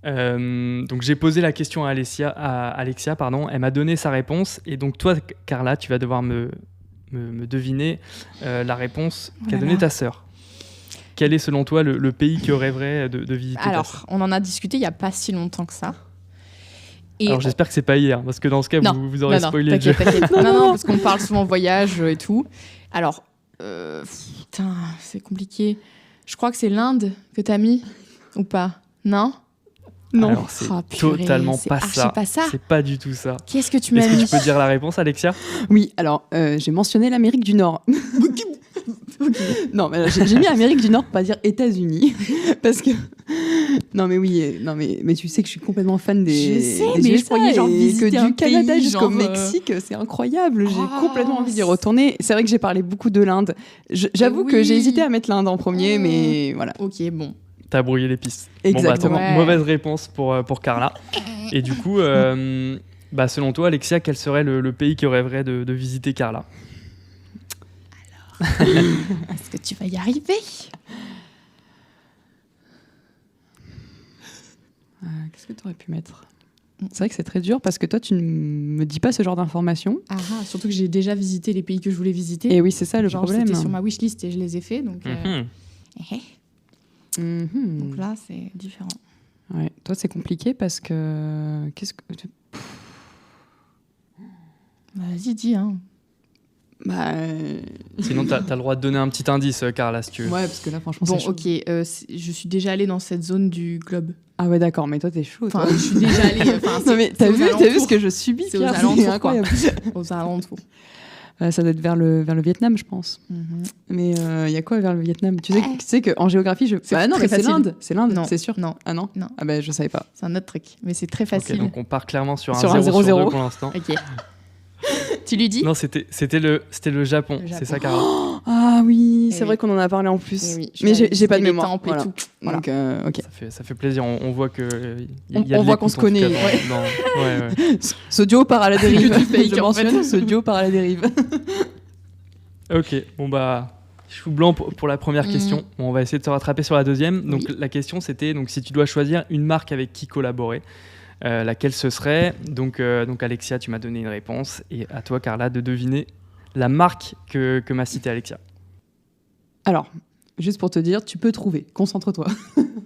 Donc j'ai posé la question à Alexia, pardon. Elle m'a donné sa réponse, et donc toi, Carla, tu vas devoir me deviner la réponse qu'a donnée ta sœur. Quel est selon toi le pays que rêverait de visiter ta sœur ? On en a discuté il n'y a pas si longtemps que ça. Alors j'espère que c'est pas hier, parce que dans ce cas, vous aurez spoilé le jeu. T'inquiète. Non, parce qu'on parle souvent voyage et tout. Alors, putain, c'est compliqué. Je crois que c'est l'Inde que t'as mis, ou pas ? Non ? Non. Alors c'est totalement pas ça. C'est pas du tout ça. Qu'est-ce que tu m'as mis ? Est-ce que tu peux dire la réponse, Alexia ? Oui, alors j'ai mentionné l'Amérique du Nord. Non, mais j'ai mis Amérique du Nord pour pas dire États-Unis, parce que non mais tu sais que je suis complètement fan des. Je sais, mais je croyais genre visiter que du Canada pays, jusqu'au Mexique, c'est incroyable. J'ai complètement envie d'y retourner. C'est vrai que j'ai parlé beaucoup de l'Inde. J'avoue que j'ai hésité à mettre l'Inde en premier, mais voilà. Ok, bon. T'as brouillé les pistes. Exactement. Bon, mauvaise réponse pour Carla. Et du coup, selon toi, Alexia, quel serait le pays que rêverait de visiter Carla ? Alors, est-ce que tu vas y arriver ? Qu'est-ce que tu aurais pu mettre ? C'est vrai que c'est très dur parce que toi, tu ne me dis pas ce genre d'informations. Surtout que j'ai déjà visité les pays que je voulais visiter. Et oui, c'est ça le problème. C'était sur ma wishlist et je les ai faits. Donc, donc là, c'est différent. Ouais. Toi, c'est compliqué parce que... Vas-y, dis. Hein. Sinon, t'as le droit de donner un petit indice, Carla, si tu veux. Ouais, parce que là, franchement, c'est chaud. Ok, je suis déjà allée dans cette zone du globe. Ah ouais, d'accord, mais toi, t'es chaud. Je suis déjà allée... non, mais t'as vu ce que je subis, c'est Pierre, aux alentours, c'est incroyable. Aux alentours. Ça doit être vers le Vietnam, je pense. Mais il y a quoi vers le Vietnam ? Tu sais qu'en géographie, c'est l'Inde. C'est l'Inde, non. c'est sûr. Non. Ah non ? Non. Ah ben, je savais pas. C'est un autre truc, mais c'est très facile. Okay, donc on part clairement sur un 0 sur 2 0 pour l'instant. Ok. Tu lui dis ? Non, c'était le Japon. C'est ça, Carla. Ah oui, c'est vrai qu'on en a parlé en plus. Oui, mais j'ai pas de mémoire. Voilà. Donc, ok. Ça fait plaisir. On voit que on voit qu'on se connaît. Ouais. Ce duo part à la dérive. Je mentionne, ce duo part à la dérive. Ok, chou blanc pour la première question. Bon, on va essayer de se rattraper sur la deuxième. Donc la question c'était si tu dois choisir une marque avec qui collaborer, laquelle ce serait. Donc Alexia, tu m'as donné une réponse, et à toi, Carla, de deviner la marque que m'a citée Alexia. Alors, juste pour te dire, tu peux trouver. Concentre-toi.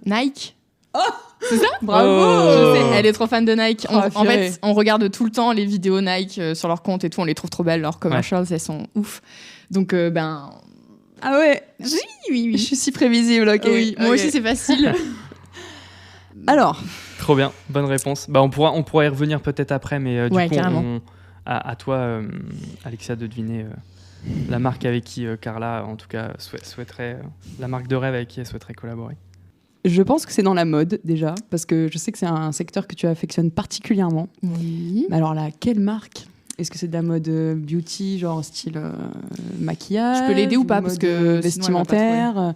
Nike. Oh, c'est ça ? Bravo. Je sais, elle est trop fan de Nike. En fait, on regarde tout le temps les vidéos Nike sur leur compte et tout. On les trouve trop belles. Leurs commercials, elles sont ouf. Donc, Ah ouais. Oui. Je suis si prévisible, ok. Oui, moi aussi, c'est facile. Alors. Trop bien, bonne réponse. On pourra y revenir peut-être après, mais du coup, à toi, Alexia, de deviner la marque avec qui Carla, en tout cas, souhaiterait, la marque de rêve avec qui elle souhaiterait collaborer. Je pense que c'est dans la mode, déjà, parce que je sais que c'est un secteur que tu affectionnes particulièrement. Oui. Mais alors là, quelle marque ? Est-ce que c'est de la mode beauty, genre style maquillage ? Je peux l'aider ou pas, parce que vestimentaire.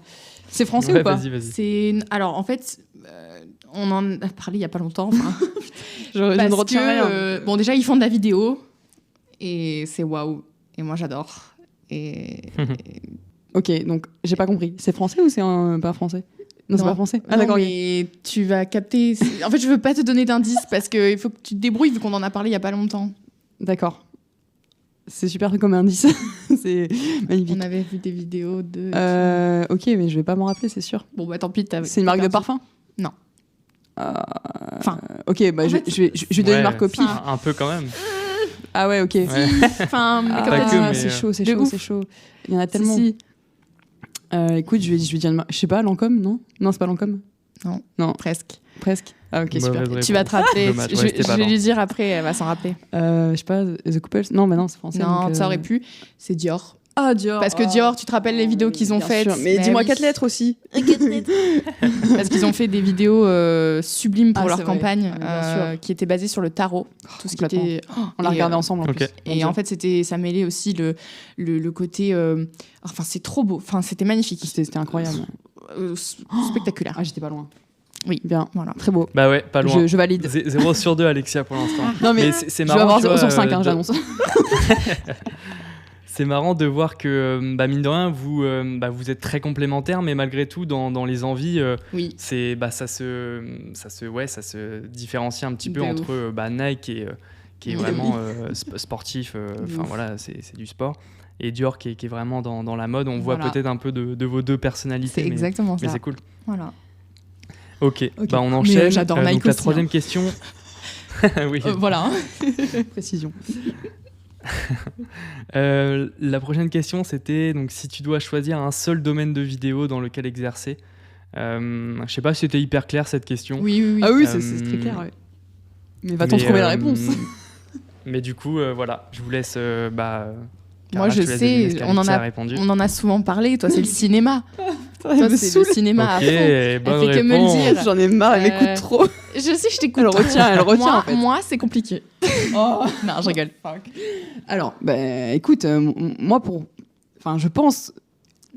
C'est français ou pas ? Vas-y. Alors, en fait, on en a parlé il y a pas longtemps. Je ne retiens rien. Bon, déjà, ils font de la vidéo et c'est waouh. Et moi, j'adore. Ok, donc j'ai pas compris. C'est français ou c'est pas français ? Non, c'est pas français. Ah, d'accord. Mais tu vas capter. En fait, je veux pas te donner d'indices parce qu'il faut que tu te débrouilles vu qu'on en a parlé il y a pas longtemps. D'accord. C'est super comme indice. C'est magnifique. On avait vu des vidéos de. Ok, mais je vais pas m'en rappeler, c'est sûr. Bon, tant pis. C'est une marque de parfum ? Non. Ok, je vais donner une marque au pif. Un peu quand même. Ah ouais, ok. C'est chaud. Il y en a tellement. Si. Écoute, je vais dire je sais pas, Lancôme, non, c'est pas Lancôme. Non, presque. Ah ok, super. Tu vas te rappeler. Je vais lui dire après, elle va s'en rappeler. Je sais pas, The Couples. Non, c'est français. Non, ça aurait pu. C'est Dior. Ah, Dior. Parce que Dior, tu te rappelles les vidéos qu'ils ont bien faites. sûr. Mais dis-moi oui. 4 lettres aussi. Parce qu'ils ont fait des vidéos sublimes pour Ah, leur c'est vrai. campagne, Bien sûr. qui étaient basées sur le tarot. Tout ce qui complètement. était... On l'a Et, regardé ensemble en ok. plus. Et en fait, ça mêlait aussi le côté... Enfin, c'est trop beau. Enfin, c'était magnifique. C'était incroyable. Spectaculaire. Ah, j'étais pas loin. Oui. Bien. Voilà. Très beau. Bah ouais, pas loin. Je valide. 0 sur 2 Alexia pour l'instant. Non, mais c'est je vais marrant. avoir tu 0 vois, sur 5, j'annonce. C'est marrant de voir que, mine de rien, vous êtes très complémentaires, mais malgré tout, dans les envies, Oui. ça se différencie un petit peu De entre Nike qui est Oui. vraiment sportif, enfin voilà, c'est du sport, et Dior qui est vraiment dans la mode. On voit Voilà. peut-être un peu de vos deux personnalités, C'est exactement mais ça. c'est cool. Voilà. Ok, Ok. on Mais, enchaîne. j'adore Donc Nike la aussi, troisième hein. question. Oui. Voilà. Précision. La prochaine question, c'était donc si tu dois choisir un seul domaine de vidéo dans lequel exercer. Je sais pas si c'était hyper clair cette question. Oui, oui, oui. Ah oui, c'est très clair. Ouais. Mais va-t-on Mais, trouver la réponse Mais du coup, voilà, je vous laisse. Carla, Moi, je te laisse sais, deviner ce qu'Alexia a répondu. on en a souvent parlé. Toi, c'est le cinéma. Elle Toi, me c'est saoule. le cinéma à Ok, fond. Elle bonne fait que me le réponse. dire. J'en ai marre, elle m'écoute trop. Je sais, je t'écoute. Elle retient moi, en fait. Moi, c'est compliqué. Oh. Non, je rigole. Alors, écoute, moi, je pense,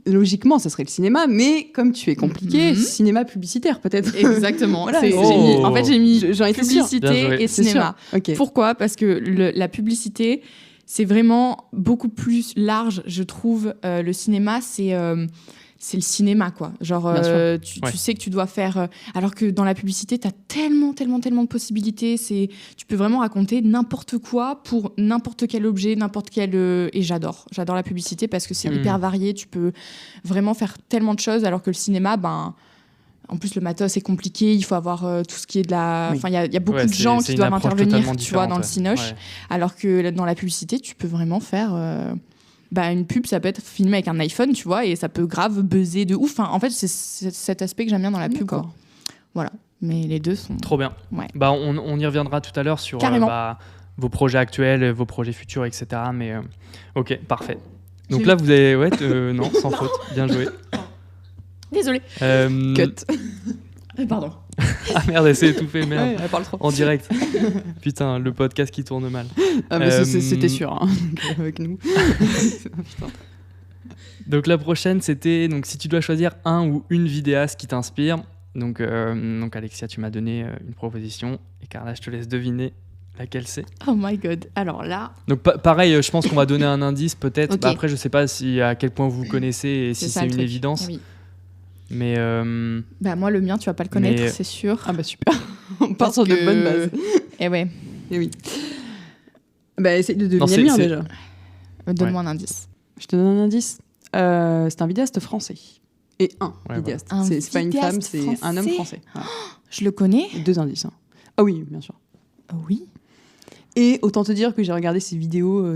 logiquement, ça serait le cinéma, mais comme tu es compliqué, Mhm. cinéma publicitaire, peut-être. Exactement. Voilà, C'est- j'ai j'ai mis- en fait, j'ai mis J'en étais sûre. publicité Bien joué. et C'est sûr. cinéma. Ok. Pourquoi ? Parce que la publicité, c'est vraiment beaucoup plus large, je trouve. Le cinéma, c'est le cinéma, quoi. Genre, Bien sûr. tu sais que tu dois faire... alors que dans la publicité, tu as tellement de possibilités. Tu peux vraiment raconter n'importe quoi pour n'importe quel objet, n'importe quel... et j'adore la publicité parce que c'est hyper varié. Tu peux vraiment faire tellement de choses, alors que le cinéma, en plus, le matos est compliqué. Il faut avoir tout ce qui est de la... Oui. Enfin, il y a beaucoup Ouais, de gens c'est qui une doivent approche intervenir, totalement tu vois, dans le différente, cinoche. ouais. Alors que dans la publicité, tu peux vraiment faire... une pub, ça peut être filmé avec un iPhone, tu vois, et ça peut grave buzzer de ouf. Enfin, en fait, c'est cet aspect que j'aime bien dans la pub, quoi. D'accord. Voilà. Mais les deux sont... Trop bien. Ouais. On y reviendra tout à l'heure sur Carrément. vos projets actuels, vos projets futurs, etc. Mais ok, parfait. Donc J'ai là, vous avez... Ouais, non, sans faute. Bien joué. Désolée. Cut. Pardon. Ah merde, elle s'est étouffée, merde. Ouais, elle parle trop. En direct. Putain, le podcast qui tourne mal. Ah, mais c'était sûr, hein, avec nous. Putain. Donc la prochaine, c'était donc si tu dois choisir un ou une vidéaste qui t'inspire. Donc Alexia, tu m'as donné une proposition et Carla, je te laisse deviner laquelle c'est. Oh my god. Alors là... Donc pareil, je pense qu'on va donner un indice peut-être. Ok. Après, je sais pas à quel point vous connaissez et si ça, c'est le une truc. évidence. Oui. Mais Moi, le mien, tu vas pas le connaître, Mais- c'est sûr. Ah bah super. On part Parce sur de que- bonnes bases. Eh ouais. Et oui. Essaye de Non, deviner le mien c'est- déjà. Donne-moi un indice. Je te donne un indice. C'est un vidéaste français. Et un Ouais, vidéaste. voilà. Un C'est pas une femme, vidéaste c'est un homme français. français. Voilà. Je le connais. 2 indices. Hein. Ah oui, bien sûr. Oui. Et autant te dire que j'ai regardé ces vidéos,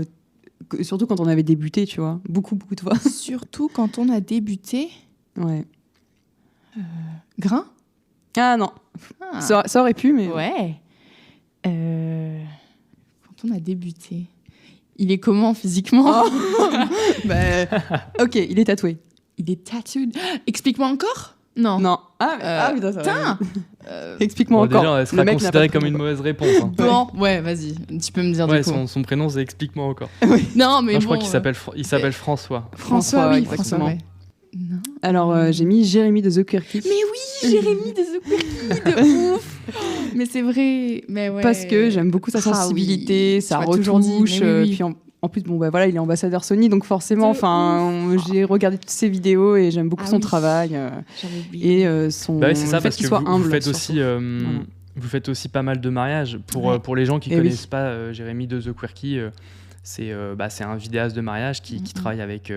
surtout quand on avait débuté, tu vois. Beaucoup de fois. Surtout quand on a débuté. Ouais. Grain. Ah non, Ah. ça aurait pu, mais... Ouais. Quand on a débuté. Il est comment physiquement? Ok, il est tatoué. Il est tattooed. Explique-moi encore? Non. Non. Ah, putain, ça va. Putain. Explique-moi bon, encore. déjà, elle Le sera mec n'a considérée pas comme pris une mon mauvaise réponse. Hein. Bon, ouais, vas-y. Tu peux me dire Ouais, du coup. son prénom c'est explique-moi encore. Non, mais Non, je bon. crois qu'il s'appelle François. François, oui, exactement. François, ouais. Non. Alors, j'ai mis Jérémy de The Quirky. Mais oui, Jérémy de The Quirky, de ouf. Mais c'est vrai. Mais ouais. Parce que j'aime beaucoup sa Ah oui. sensibilité, sa Tu m'as toujours dit, retouche. mais oui, oui. Puis en plus, il est ambassadeur Sony, donc forcément, j'ai regardé toutes ses vidéos et j'aime beaucoup Ah son oui. travail J'avais oublié. et son Bah ouais, c'est ça, le fait parce qu'il que soit vous humble. faites surtout. aussi, vous faites aussi pas mal de mariages. Ouais. Pour les gens qui Eh oui. connaissent pas Jérémy de The Quirky, c'est un vidéaste de mariage qui travaille avec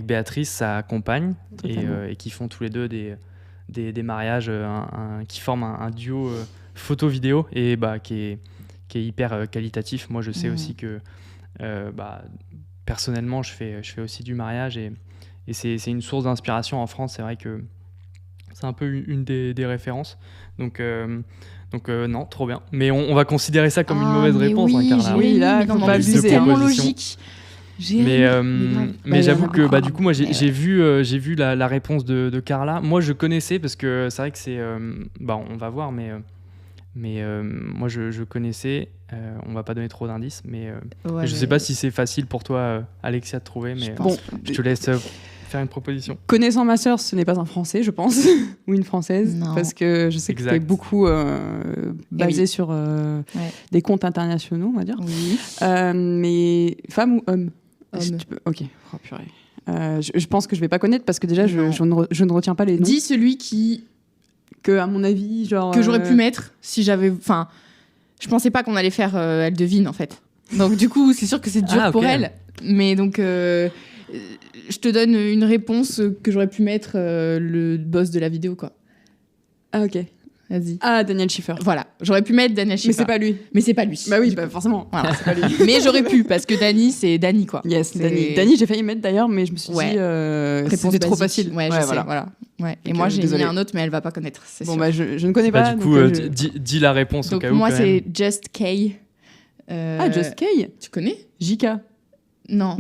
Béatrice, sa compagne, Totalement. et qui font tous les deux des mariages qui forment un duo photo-vidéo et qui est hyper qualitatif. Moi, je sais aussi que personnellement, je fais aussi du mariage et c'est une source d'inspiration en France. C'est vrai que c'est un peu une des références. Donc non, trop bien. Mais on va considérer ça comme une mauvaise mais réponse, oui, hein, Carla. Oui, là, mais non, faut mais pas en plus, c'est abuser, tellement hein. logique. Mais j'avoue que du coup moi j'ai vu la réponse de Carla. Moi je connaissais parce que c'est vrai que c'est on va voir mais moi je connaissais. On va pas donner trop d'indices mais je sais pas si c'est facile pour toi Alexia de trouver mais je te laisse faire une proposition. Connaissant ma sœur, ce n'est pas un Français, je pense, ou une Française, parce que je sais que c'était beaucoup basé sur des comptes internationaux, on va dire. Oui. Mais femme ou homme? Ok, oh, purée. Je pense que je vais pas connaître parce que déjà je ne retiens pas les noms. Dis celui que à mon avis que j'aurais pu mettre si j'avais. Enfin, je pensais pas qu'on allait faire. Elle devine en fait. Donc du coup, c'est sûr que c'est dur pour elle. Mais donc. Je te donne une réponse que j'aurais pu mettre le boss de la vidéo, quoi. Ah, ok. Vas-y. Ah, Daniel Schiffer. Voilà, j'aurais pu mettre Daniel Schiffer. Mais c'est pas lui. Bah oui, forcément. Voilà, c'est pas lui. Mais j'aurais pu, parce que Dani, c'est Dani, quoi. Yes, Dani, j'ai failli mettre d'ailleurs, mais je me suis dit, réponse c'était trop facile. Ouais, je sais, voilà. Ouais. Et moi, j'ai mis un autre, mais elle va pas connaître, c'est sûr. Bon, je ne connais pas. Du coup, dis la réponse donc, au cas où. Moi, c'est Just Kay. Just Kay? Tu connais? JK? Non.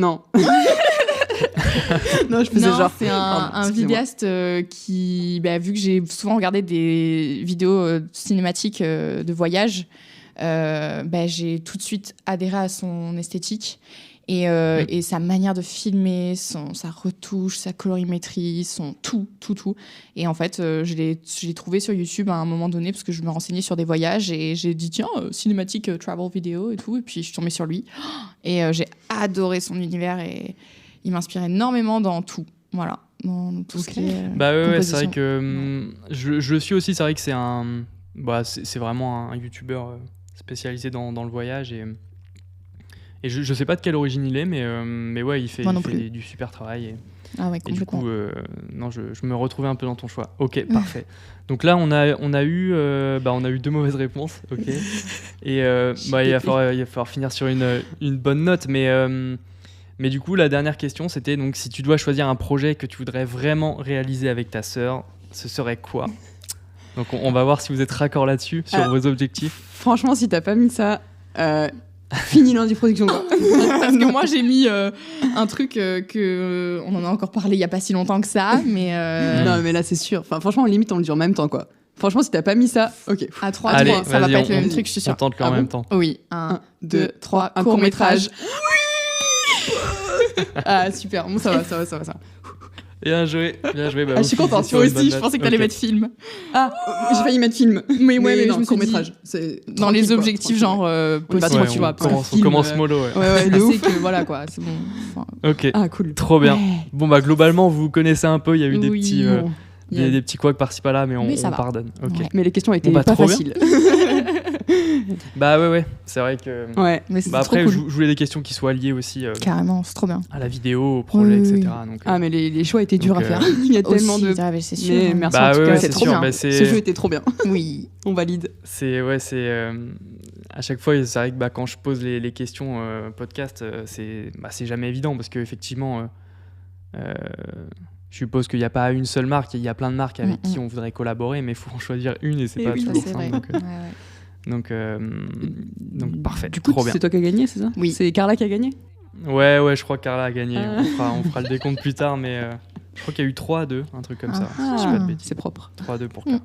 Non, je faisais genre. C'est un vidéaste qui, vu que j'ai souvent regardé des vidéos cinématiques de voyage, j'ai tout de suite adhéré à son esthétique et sa manière de filmer, sa retouche, sa colorimétrie, son tout. Et en fait, je l'ai trouvé sur YouTube à un moment donné parce que je me renseignais sur des voyages et j'ai dit tiens, cinématique travel vidéo et tout. Et puis je suis tombée sur lui et j'ai adoré son univers et il m'inspire énormément dans tout. Voilà. Dans tout ce qui est c'est vrai que je le suis aussi. C'est vrai que c'est vraiment un youtubeur spécialisé dans le voyage et je sais pas de quelle origine il est, mais ouais, il fait du super travail. Ah ouais, et du coup, je me retrouvais un peu dans ton choix. Ok, parfait. Donc là, on a eu 2 mauvaises réponses. Ok. Et il va falloir finir sur une bonne note, mais du coup, la dernière question, c'était donc si tu dois choisir un projet que tu voudrais vraiment réaliser avec ta sœur, ce serait quoi? Donc on va voir si vous êtes raccord là-dessus, sur vos objectifs. Franchement, si t'as pas mis ça, fini lundi production. Parce que moi, j'ai mis un truc que on en a encore parlé il y a pas si longtemps que ça, mais non, mais là c'est sûr. Enfin, franchement, limite on le dit en même temps, quoi. Franchement, si t'as pas mis ça, ok. À 3, ça va pas être le même truc, je suis sûre. On tente en même temps. Oui. 1, 2, 3. Un court-métrage. Ah super, bon ça va. Bien joué. Je suis contente, moi aussi, je pensais que t'allais mettre film. Ah, j'ai failli mettre film. Mais non, je me suis court-métrage. C'est dans les objectifs, genre, possible, tu vois. On commence mollo, ouais. Ouais, je sais que voilà, quoi, c'est bon. Ok. Ah, cool. Trop bien. Bon, globalement, vous connaissez un peu, il y a eu des petits... des petits couacs par-ci par-là, mais on pardonne. Okay. Ouais. Mais les questions étaient pas faciles. Ouais, c'est vrai que. Ouais, mais c'est après, cool. je voulais des questions qui soient liées aussi. Carrément, c'est trop bien. À la vidéo, au projet, etc. Donc, mais les choix étaient durs à faire. Il y a tellement de. C'est sûr. Mais merci en tout cas, c'est trop bien. Ce jeu était trop bien. Oui. On valide. À chaque fois, c'est vrai que quand je pose les questions podcast, c'est jamais évident parce qu'effectivement. Je suppose qu'il n'y a pas une seule marque, il y a plein de marques avec qui on voudrait collaborer, mais il faut en choisir une et c'est pas toujours simple. Donc, parfait. Du coup, trop bien. C'est toi qui as gagné, c'est ça? Oui. C'est Carla qui a gagné? Ouais, je crois que Carla a gagné. On fera le décompte plus tard, mais je crois qu'il y a eu 3-2, un truc comme ça. Si je dis pas de bêtises. C'est propre. 3-2 pour Carla.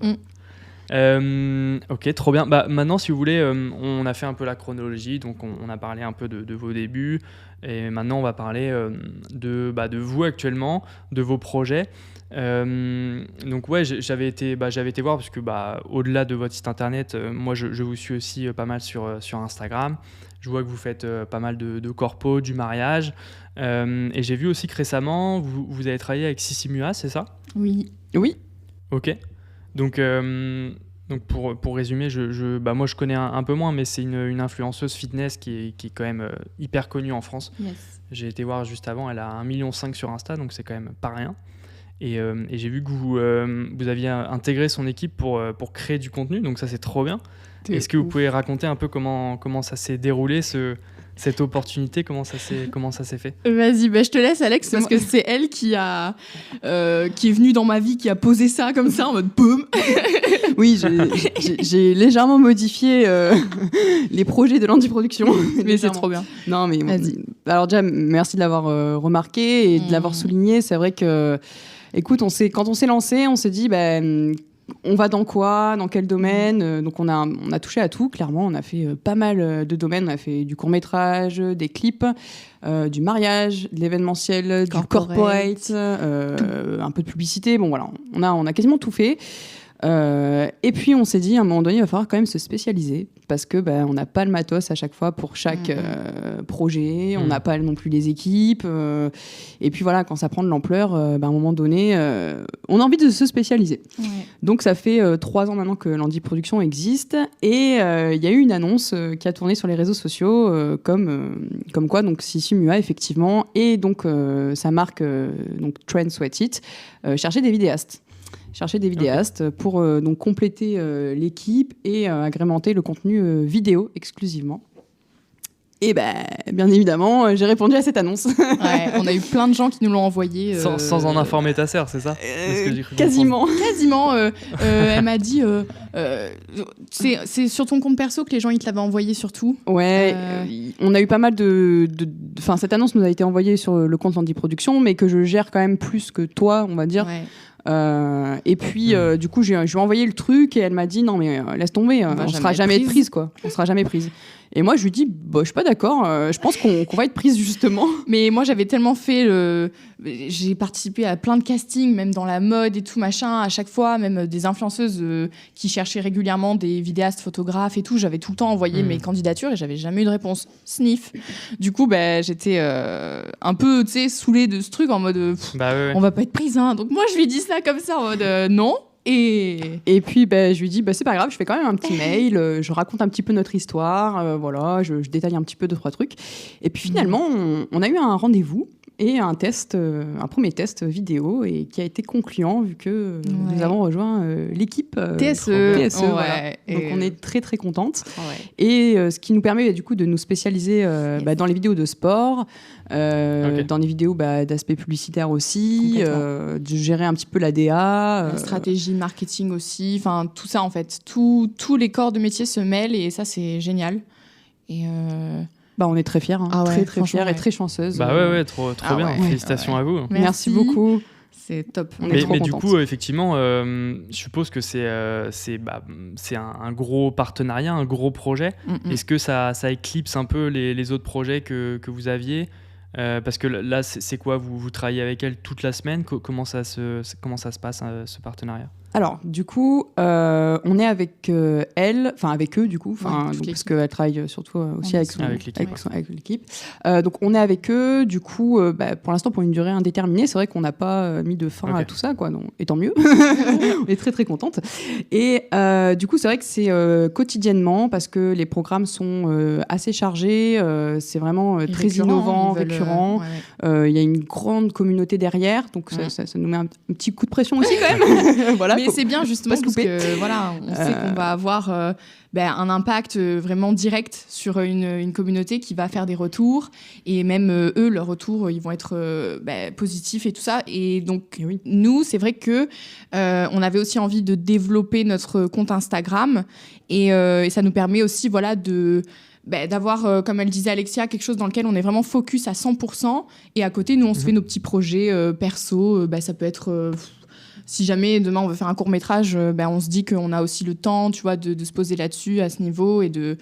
Ok, trop bien. Maintenant, si vous voulez, on a fait un peu la chronologie, donc on a parlé un peu de vos débuts, et maintenant on va parler de vous actuellement, de vos projets. Donc ouais, j'avais été voir parce que au-delà de votre site internet, moi je vous suis aussi pas mal sur Instagram. Je vois que vous faites pas mal de corpo, du mariage, et j'ai vu aussi que récemment vous avez travaillé avec Sissimua, c'est ça? Oui. Ok. Donc pour résumer, moi je connais un peu moins, mais c'est une influenceuse fitness qui est quand même hyper connue en France. Yes. J'ai été voir juste avant, elle a 1,5 million sur Insta, donc c'est quand même pas rien. Et j'ai vu que vous aviez intégré son équipe pour créer du contenu, donc ça c'est trop bien. Est-ce que vous pouvez raconter un peu comment ça s'est déroulé, cette opportunité, comment ça s'est fait? Vas-y, je te laisse, Alex, parce que c'est elle qui est venue dans ma vie, qui a posé ça comme ça en mode boum. Oui, j'ai légèrement modifié les projets de Landy Production. Mais c'est trop bien. Non, mais alors déjà, merci de l'avoir remarqué et de l'avoir souligné. C'est vrai que, écoute, quand on s'est lancé, on s'est dit, on va dans quoi, dans quel domaine. Donc on a touché à tout, clairement. On a fait pas mal de domaines. On a fait du court-métrage, des clips, du mariage, de l'événementiel, du corporate, un peu de publicité. Bon voilà, on a quasiment tout fait. Et puis on s'est dit à un moment donné il va falloir quand même se spécialiser parce que on n'a pas le matos à chaque fois pour chaque projet, on n'a pas non plus les équipes et puis voilà, quand ça prend de l'ampleur, à un moment donné on a envie de se spécialiser. Donc ça fait 3 ans maintenant que Landy Production existe et il y a eu une annonce qui a tourné sur les réseaux sociaux comme quoi donc Sissi Mua effectivement et donc sa marque donc Trend Sweat It cherchait des vidéastes. Pour donc compléter l'équipe et agrémenter le contenu vidéo exclusivement. Et bien évidemment, j'ai répondu à cette annonce. Ouais, on a eu plein de gens qui nous l'ont envoyé. Sans en informer ta sœur, c'est ça? Quasiment. Elle m'a dit c'est sur ton compte perso que les gens ils te l'avaient envoyé surtout. Ouais, on a eu pas mal Enfin, cette annonce nous a été envoyée sur le compte Landy Production, mais que je gère quand même plus que toi, on va dire. Ouais. Et puis du coup je lui ai envoyé le truc et elle m'a dit non mais laisse tomber, on sera jamais prise quoi, on sera jamais prise. Et moi je lui dis je suis pas d'accord, je pense qu'on va être prise justement. Mais moi j'avais tellement fait j'ai participé à plein de castings, même dans la mode et tout machin, à chaque fois, même des influenceuses qui cherchaient régulièrement des vidéastes, photographes et tout, j'avais tout le temps envoyé mes candidatures et j'avais jamais eu de réponse. Sniff. Du coup j'étais un peu saoulée de ce truc en mode on va pas être prise hein. Donc moi je lui dis ça comme ça en mode non. Et puis je lui dis c'est pas grave, je fais quand même un petit mail, je raconte un petit peu notre histoire, voilà, je détaille un petit peu 2-3 trucs. Et puis finalement on a eu un rendez-vous et un premier test vidéo et qui a été concluant vu que nous avons rejoint l'équipe TSE. Voilà. Donc on est très très contente. Et ce qui nous permet du coup de nous spécialiser dans les vidéos de sport, dans les vidéos d'aspect publicitaire aussi, de gérer un petit peu la DA, la stratégie marketing aussi, enfin tout ça en fait, tous les corps de métier se mêlent et ça c'est génial. Et on est très fiers, très fiers et très chanceuses. Trop bien. Félicitations à vous. Merci beaucoup. C'est top. Mais du coup, effectivement, je suppose que c'est un gros partenariat, un gros projet. Est-ce que ça éclipse un peu les autres projets que vous aviez? Parce que là, c'est quoi, vous travaillez avec elle toute la semaine? Comment ça se passe, ce partenariat? Alors, du coup, on est avec elle, enfin avec eux, du coup, parce qu'elle travaille surtout aussi avec l'équipe. Donc, on est avec eux, du coup, pour l'instant, pour une durée indéterminée. C'est vrai qu'on n'a pas mis de fin à tout ça, quoi. Donc, et tant mieux. On est très, très contente. Et du coup, c'est vrai que c'est quotidiennement, parce que les programmes sont assez chargés. C'est vraiment très innovant, récurrent. Il y a une grande communauté derrière, donc ça nous met un petit coup de pression aussi, quand même. Voilà. Mais c'est bien justement parce que voilà, on sait qu'on va avoir un impact vraiment direct sur une communauté qui va faire des retours et même eux, leurs retours, ils vont être positifs et tout ça. Et donc nous, c'est vrai que on avait aussi envie de développer notre compte Instagram et ça nous permet aussi d'avoir, comme elle disait Alexia, quelque chose dans lequel on est vraiment focus à 100% et à côté, nous, on se fait nos petits projets perso. Ça peut être... si jamais demain on veut faire un court-métrage, on se dit qu'on a aussi le temps, tu vois, de se poser là-dessus à ce niveau et de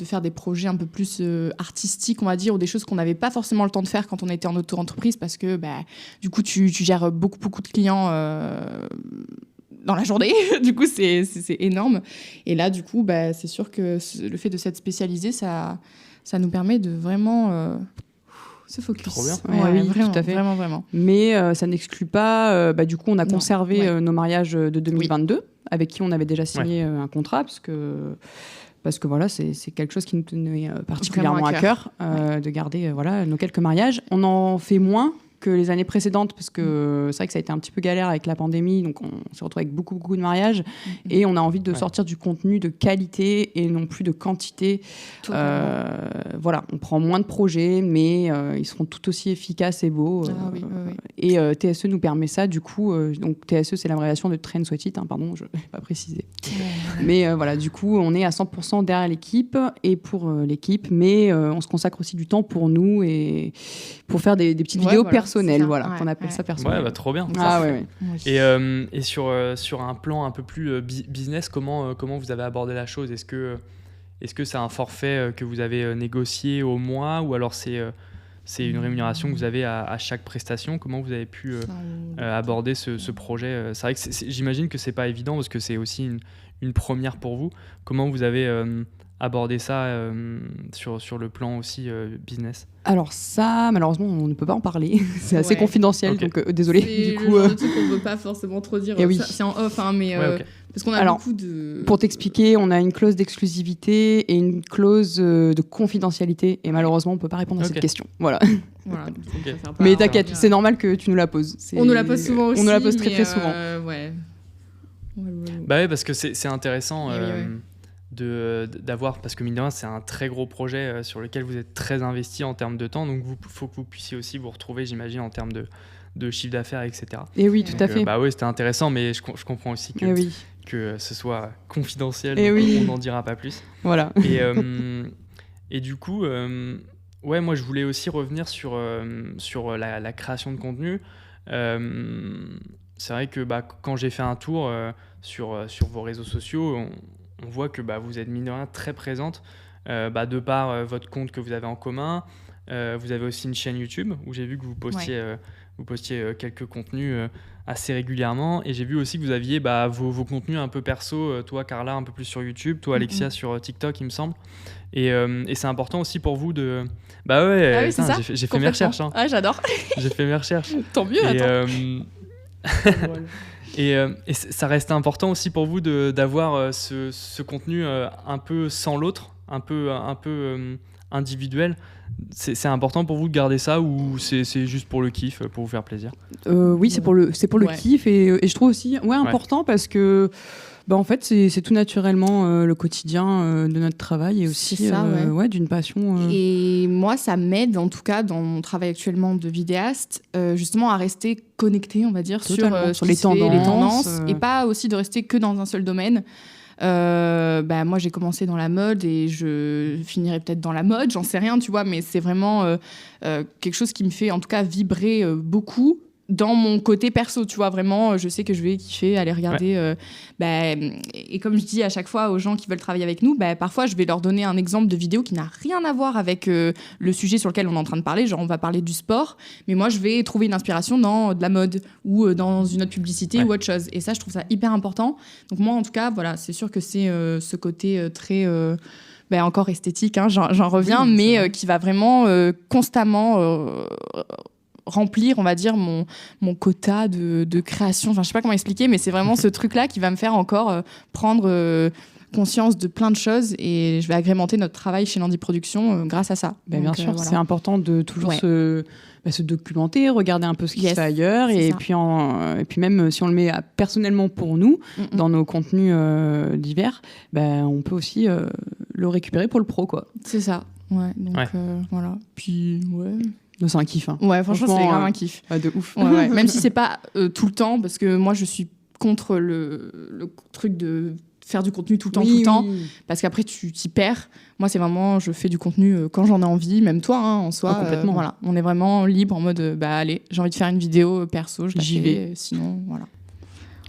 faire des projets un peu plus artistiques, on va dire, ou des choses qu'on n'avait pas forcément le temps de faire quand on était en auto-entreprise parce que du coup tu gères beaucoup de clients dans la journée. Du coup c'est énorme. Et là du coup c'est sûr que le fait de s'être spécialisé, ça nous permet de vraiment... ce focus. Trop bien. Oui, vraiment, tout à fait. Vraiment. Mais ça n'exclut pas... du coup, on a conservé nos mariages de 2022, avec qui on avait déjà signé un contrat, parce que voilà, c'est quelque chose qui nous tenait particulièrement à cœur, de garder nos quelques mariages. On en fait moins que les années précédentes, parce que c'est vrai que ça a été un petit peu galère avec la pandémie, donc on s'est retrouvé avec beaucoup de mariages, et on a envie de sortir du contenu de qualité et non plus de quantité. Voilà, on prend moins de projets, mais ils seront tout aussi efficaces et beaux. Et TSE nous permet ça, du coup. Donc TSE, c'est l'abréviation de Train Sweat It, pardon, je ne l'ai pas précisé. Mais voilà, du coup, on est à 100% derrière l'équipe et pour l'équipe, mais on se consacre aussi du temps pour nous et pour faire des petites vidéos personnelles, qu'on appelle ça personnel. Ouais, trop bien. Et sur un plan un peu plus business, comment vous avez abordé la chose ? Est-ce que c'est un forfait que vous avez négocié au mois, ou alors c'est une rémunération que vous avez à chaque prestation ? Comment vous avez pu aborder ce projet ? C'est vrai que j'imagine que c'est pas évident parce que c'est aussi une première pour vous. Comment vous avez abordé ça sur le plan aussi business ? Alors ça, malheureusement, on ne peut pas en parler. C'est assez confidentiel, donc désolé. C'est le genre de truc qu'on ne veut pas forcément trop dire. C'est en off, mais parce qu'on a beaucoup de... Pour t'expliquer, on a une clause d'exclusivité et une clause de confidentialité, et malheureusement, on ne peut pas répondre à cette question. Voilà. Mais t'inquiète, c'est normal que tu nous la poses. On nous la pose souvent aussi. On nous la pose très souvent. Bah ouais, parce que c'est intéressant d'avoir, parce que mine de rien, c'est un très gros projet sur lequel vous êtes très investi en termes de temps, donc il faut que vous puissiez aussi vous retrouver, j'imagine, en termes de chiffre d'affaires, etc. Et oui, tout à fait. Bah oui, c'était intéressant, mais je comprends aussi que ce soit confidentiel, on n'en dira pas plus. Voilà. Et du coup, moi je voulais aussi revenir sur la création de contenu. C'est vrai que quand j'ai fait un tour sur vos réseaux sociaux, on voit que vous êtes mine de rien très présente, de par votre compte que vous avez en commun. Vous avez aussi une chaîne YouTube où j'ai vu que vous postiez quelques contenus assez régulièrement, et j'ai vu aussi que vous aviez vos contenus un peu perso, toi Carla un peu plus sur YouTube, toi Alexia sur TikTok il me semble, et c'est important aussi pour vous de... j'ai fait mes recherches. Ah, j'adore. J'ai fait mes recherches. Tant mieux, attends. Et ça reste important aussi pour vous d'avoir ce contenu un peu sans l'autre, un peu individuel. C'est important pour vous de garder ça, ou c'est juste pour le kiff, pour vous faire plaisir ? Oui, c'est pour le kiff, et je trouve aussi important parce que en fait c'est tout naturellement le quotidien de notre travail, et aussi d'une passion. Et moi, ça m'aide en tout cas dans mon travail actuellement de vidéaste, justement à rester connecté, on va dire, sur les tendances, et pas aussi de rester que dans un seul domaine. Moi j'ai commencé dans la mode et je finirai peut-être dans la mode, j'en sais rien, tu vois, mais c'est vraiment quelque chose qui me fait en tout cas vibrer beaucoup dans mon côté perso, tu vois, vraiment, je sais que je vais kiffer, aller regarder. Et comme je dis à chaque fois aux gens qui veulent travailler avec nous, parfois je vais leur donner un exemple de vidéo qui n'a rien à voir avec le sujet sur lequel on est en train de parler. Genre, on va parler du sport, mais moi je vais trouver une inspiration dans de la mode ou dans une autre publicité ou autre chose. Et ça, je trouve ça hyper important. Donc moi, en tout cas, voilà, c'est sûr que c'est ce côté très... encore esthétique, j'en reviens, mais qui va vraiment constamment remplir, on va dire, mon quota de création. Enfin, je sais pas comment expliquer, mais c'est vraiment ce truc-là qui va me faire encore prendre conscience de plein de choses, et je vais agrémenter notre travail chez Landy Productions grâce à ça. Bien sûr, c'est important de toujours se documenter, regarder un peu ce qui se fait ailleurs, et puis même si on le met personnellement pour nous, dans nos contenus divers, on peut aussi le récupérer pour le pro, quoi. C'est ça. Ouais, donc voilà. Puis c'est un kiff. Ouais, franchement, c'est grave un kiff. De ouf. Même si c'est pas tout le temps, parce que moi, je suis contre le truc de faire du contenu tout le temps, parce qu'après, tu t'y perds. Moi, c'est vraiment, je fais du contenu quand j'en ai envie, même toi, en soi. Complètement. Voilà, on est vraiment libre en mode, allez, j'ai envie de faire une vidéo perso, j'y vais, sinon, voilà.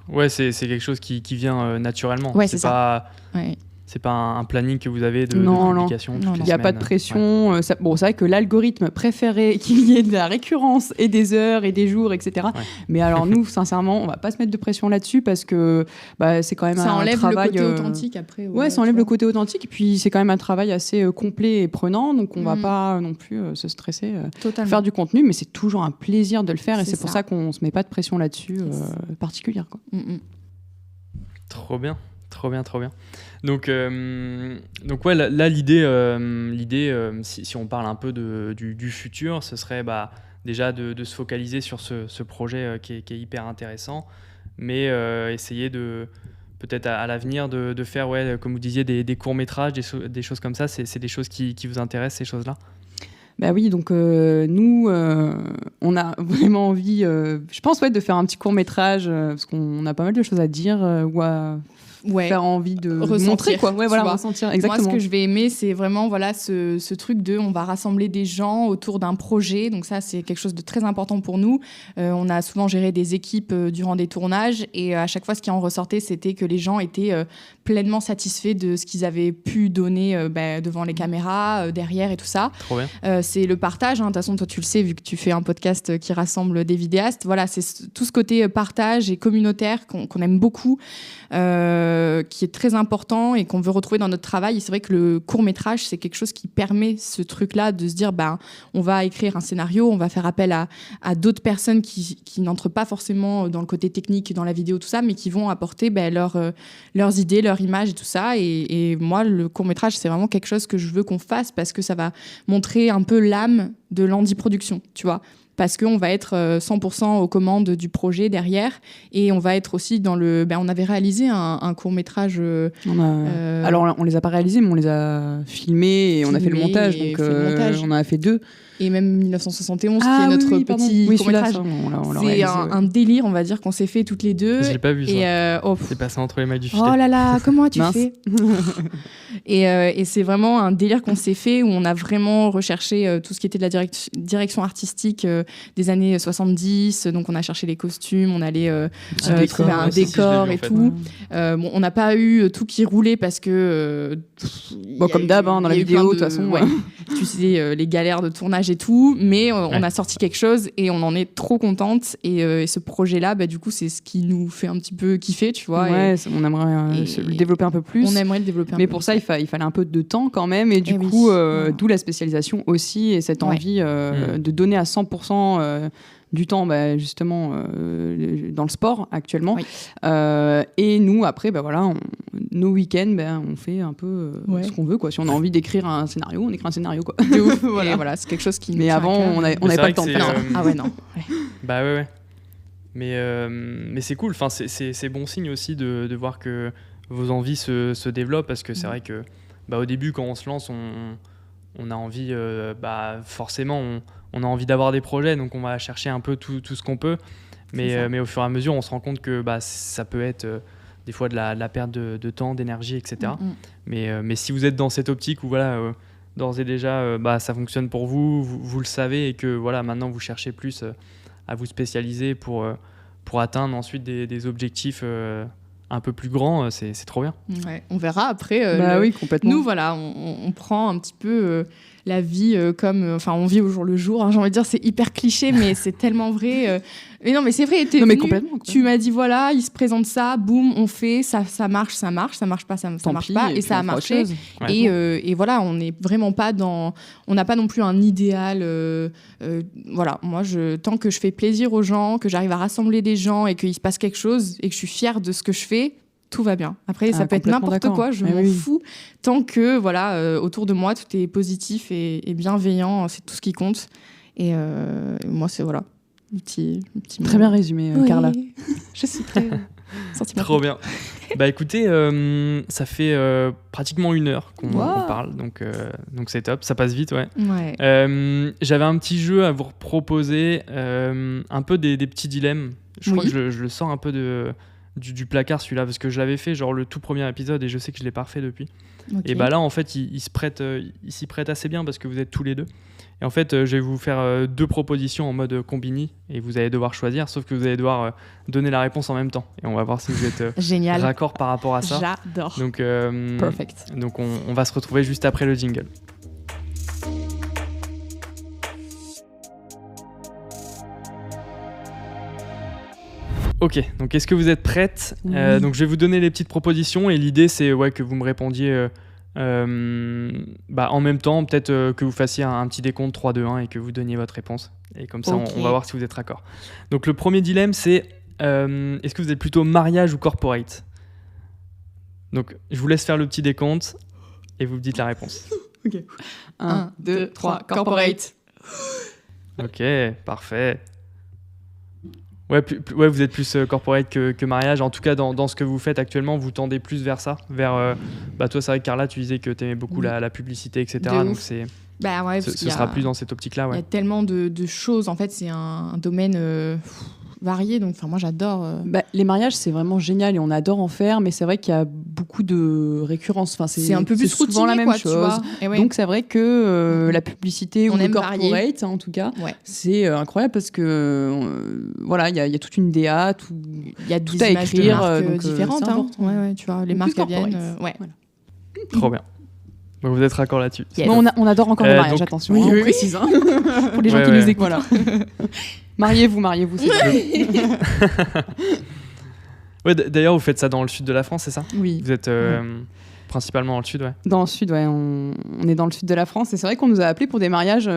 Ouais, c'est quelque chose qui vient naturellement. Ouais, c'est ça. C'est pas un planning que vous avez de publication. Il n'y a pas de pression. C'est vrai que l'algorithme préférait qu'il y ait de la récurrence et des heures et des jours, etc. Mais alors nous, sincèrement, on va pas se mettre de pression là-dessus, parce que c'est quand même un travail... Ça enlève le côté authentique après. Ça enlève le côté authentique. Et puis c'est quand même un travail assez complet et prenant. Donc on va pas non plus se stresser. Faire du contenu, mais c'est toujours un plaisir de le faire. Et c'est pour ça qu'on se met pas de pression là-dessus particulière, quoi. Trop bien. Trop bien. Donc là, l'idée, si on parle un peu du futur, ce serait déjà de se focaliser sur ce projet qui est hyper intéressant, mais essayer de peut-être à l'avenir de faire, comme vous disiez, des courts-métrages, des choses comme ça. C'est des choses qui vous intéressent, ces choses-là? Bah oui, donc nous, on a vraiment envie, je pense, de faire un petit court-métrage, parce qu'on a pas mal de choses à dire ou à faire envie de montrer, quoi. Ouais, voilà, ressentir, exactement. Moi, ce que je vais aimer, c'est vraiment ce truc on va rassembler des gens autour d'un projet. Donc ça, c'est quelque chose de très important pour nous. On a souvent géré des équipes durant des tournages et à chaque fois, ce qui en ressortait, c'était que les gens étaient pleinement satisfaits de ce qu'ils avaient pu donner devant les caméras, derrière et tout ça. Trop bien. C'est le partage. De toute façon, toi, tu le sais, vu que tu fais un podcast qui rassemble des vidéastes. Voilà, c'est tout ce côté partage et communautaire qu'on aime beaucoup. Qui est très important et qu'on veut retrouver dans notre travail. Et c'est vrai que le court-métrage, c'est quelque chose qui permet ce truc-là de se dire, on va écrire un scénario, on va faire appel à d'autres personnes qui n'entrent pas forcément dans le côté technique, dans la vidéo, tout ça, mais qui vont apporter leurs idées, leurs images et tout ça. Et moi, le court-métrage, c'est vraiment quelque chose que je veux qu'on fasse parce que ça va montrer un peu l'âme de l'Andy-production, tu vois. Parce qu'on va être 100% aux commandes du projet derrière et on va être aussi dans le... on avait réalisé un court-métrage... Alors, on les a pas réalisés, mais on les a filmés et on a fait le montage. Donc, on en a fait 2. Et même 1971, qui est notre petit court-métrage. C'est un délire, on va dire, qu'on s'est fait toutes les deux. Je l'ai pas vu, ça. C'est passé entre les mailles du filet. Oh là là, comment as-tu fait? Et c'est vraiment un délire qu'on s'est fait où on a vraiment recherché tout ce qui était de la direction artistique des années 70. Donc, on a cherché les costumes, on allait trouver un décor et tout. On n'a pas eu tout qui roulait parce que... comme d'hab, dans la vidéo, de toute façon. Ouais. Tu sais, les galères de tournage et tout, mais on a sorti quelque chose et on en est trop contente. Et ce projet-là, du coup, c'est ce qui nous fait un petit peu kiffer, tu vois. Ouais, on aimerait le développer un peu plus. On aimerait le développer un peu mais pour ça, il fallait un peu de temps quand même. Et du coup, d'où la spécialisation aussi et cette envie de donner à 100% du temps justement dans le sport actuellement. Et nous, après, nos week-ends, on fait un peu ce qu'on veut, quoi. Si on a envie d'écrire un scénario, on écrit un scénario, quoi. Et voilà, c'est quelque chose qui... Mais avant, on n'avait pas le temps de faire ça. Ah ouais, non. Bah ouais. Mais c'est cool. Enfin, c'est bon signe aussi de voir que vos envies se développent parce que c'est vrai que au début, quand on se lance, on a envie, forcément, on a envie d'avoir des projets, donc on va chercher un peu tout ce qu'on peut. Mais au fur et à mesure, on se rend compte que ça peut être des fois de la perte de temps, d'énergie, etc. Mais si vous êtes dans cette optique où d'ores et déjà, ça fonctionne pour vous le savez, et que maintenant vous cherchez plus à vous spécialiser pour atteindre ensuite des objectifs un peu plus grands, c'est trop bien. Ouais, on verra après. Oui, complètement. Nous, on prend un petit peu la vie comme... on vit au jour le jour. J'ai envie de dire, c'est hyper cliché, mais c'est tellement vrai. Mais non, mais c'est vrai. Mais complètement. Tu m'as dit, voilà, il se présente ça, boum, on fait, ça marche pas, ça marche pas, et ça a marché. Et voilà, on n'est vraiment pas dans... On n'a pas non plus un idéal. Voilà, moi, tant que je fais plaisir aux gens, que j'arrive à rassembler des gens et qu'il se passe quelque chose et que je suis fière de ce que je fais, tout va bien. Après, ça peut être n'importe quoi, je m'en fous. Tant que, autour de moi, tout est positif et bienveillant, c'est tout ce qui compte. Et moi, c'est, petit très bien résumé, Carla. Je suis très sentimentale. Trop bien. Écoutez, ça fait pratiquement 1 heure qu'on parle, donc c'est top. Ça passe vite, ouais. J'avais un petit jeu à vous proposer, un peu des petits dilemmes. Je crois que je le sors un peu du placard, celui-là, parce que je l'avais fait le tout premier épisode et je sais que je l'ai pas refait depuis. Et là, en fait, il s'y prête assez bien parce que vous êtes tous les deux. Et en fait, je vais vous faire 2 propositions en mode combini et vous allez devoir choisir, sauf que vous allez devoir donner la réponse en même temps. Et on va voir si vous êtes raccord par rapport à ça. J'adore. Donc, Perfect. Donc on va se retrouver juste après le jingle. Ok, donc est-ce que vous êtes prêtes ? Donc je vais vous donner les petites propositions et l'idée c'est que vous me répondiez en même temps, peut-être que vous fassiez un petit décompte 3, 2, 1 et que vous donniez votre réponse. Et comme ça, on va voir si vous êtes raccord. Donc le premier dilemme c'est est-ce que vous êtes plutôt mariage ou corporate ? Donc je vous laisse faire le petit décompte et vous me dites la réponse. Ok. 1, 2, 3, corporate. Ok, parfait. Ouais, ouais, vous êtes plus corporate que mariage. En tout cas, dans ce que vous faites actuellement, vous tendez plus vers ça. Vers, toi, c'est vrai que Carla, tu disais que tu aimais beaucoup la publicité, etc. Donc bah ouais, ce sera plus dans cette optique-là. Il y a tellement de choses. En fait, c'est un domaine varié. Donc, moi, j'adore. Les mariages, c'est vraiment génial et on adore en faire. Mais c'est vrai qu'il y a beaucoup de récurrence. Enfin, c'est un peu plus souvent la même chose. Ouais. Donc, c'est vrai que la publicité ou le corporate, en tout cas, c'est incroyable parce que voilà, il y a toute une DA, il y a tout à écrire. Donc, différentes. Ouais, tu vois, les marques viennent. Voilà. Trop bien. Donc vous êtes raccord là-dessus. Yes. On adore encore le mariage, attention, on précise. Pour les gens qui nous écoutent. Voilà. Mariez-vous, c'est ouais, d'ailleurs, vous faites ça dans le sud de la France, c'est ça ? Oui. Vous êtes principalement dans le sud, ouais. Dans le sud, ouais. On est dans le sud de la France. Et c'est vrai qu'on nous a appelés pour des mariages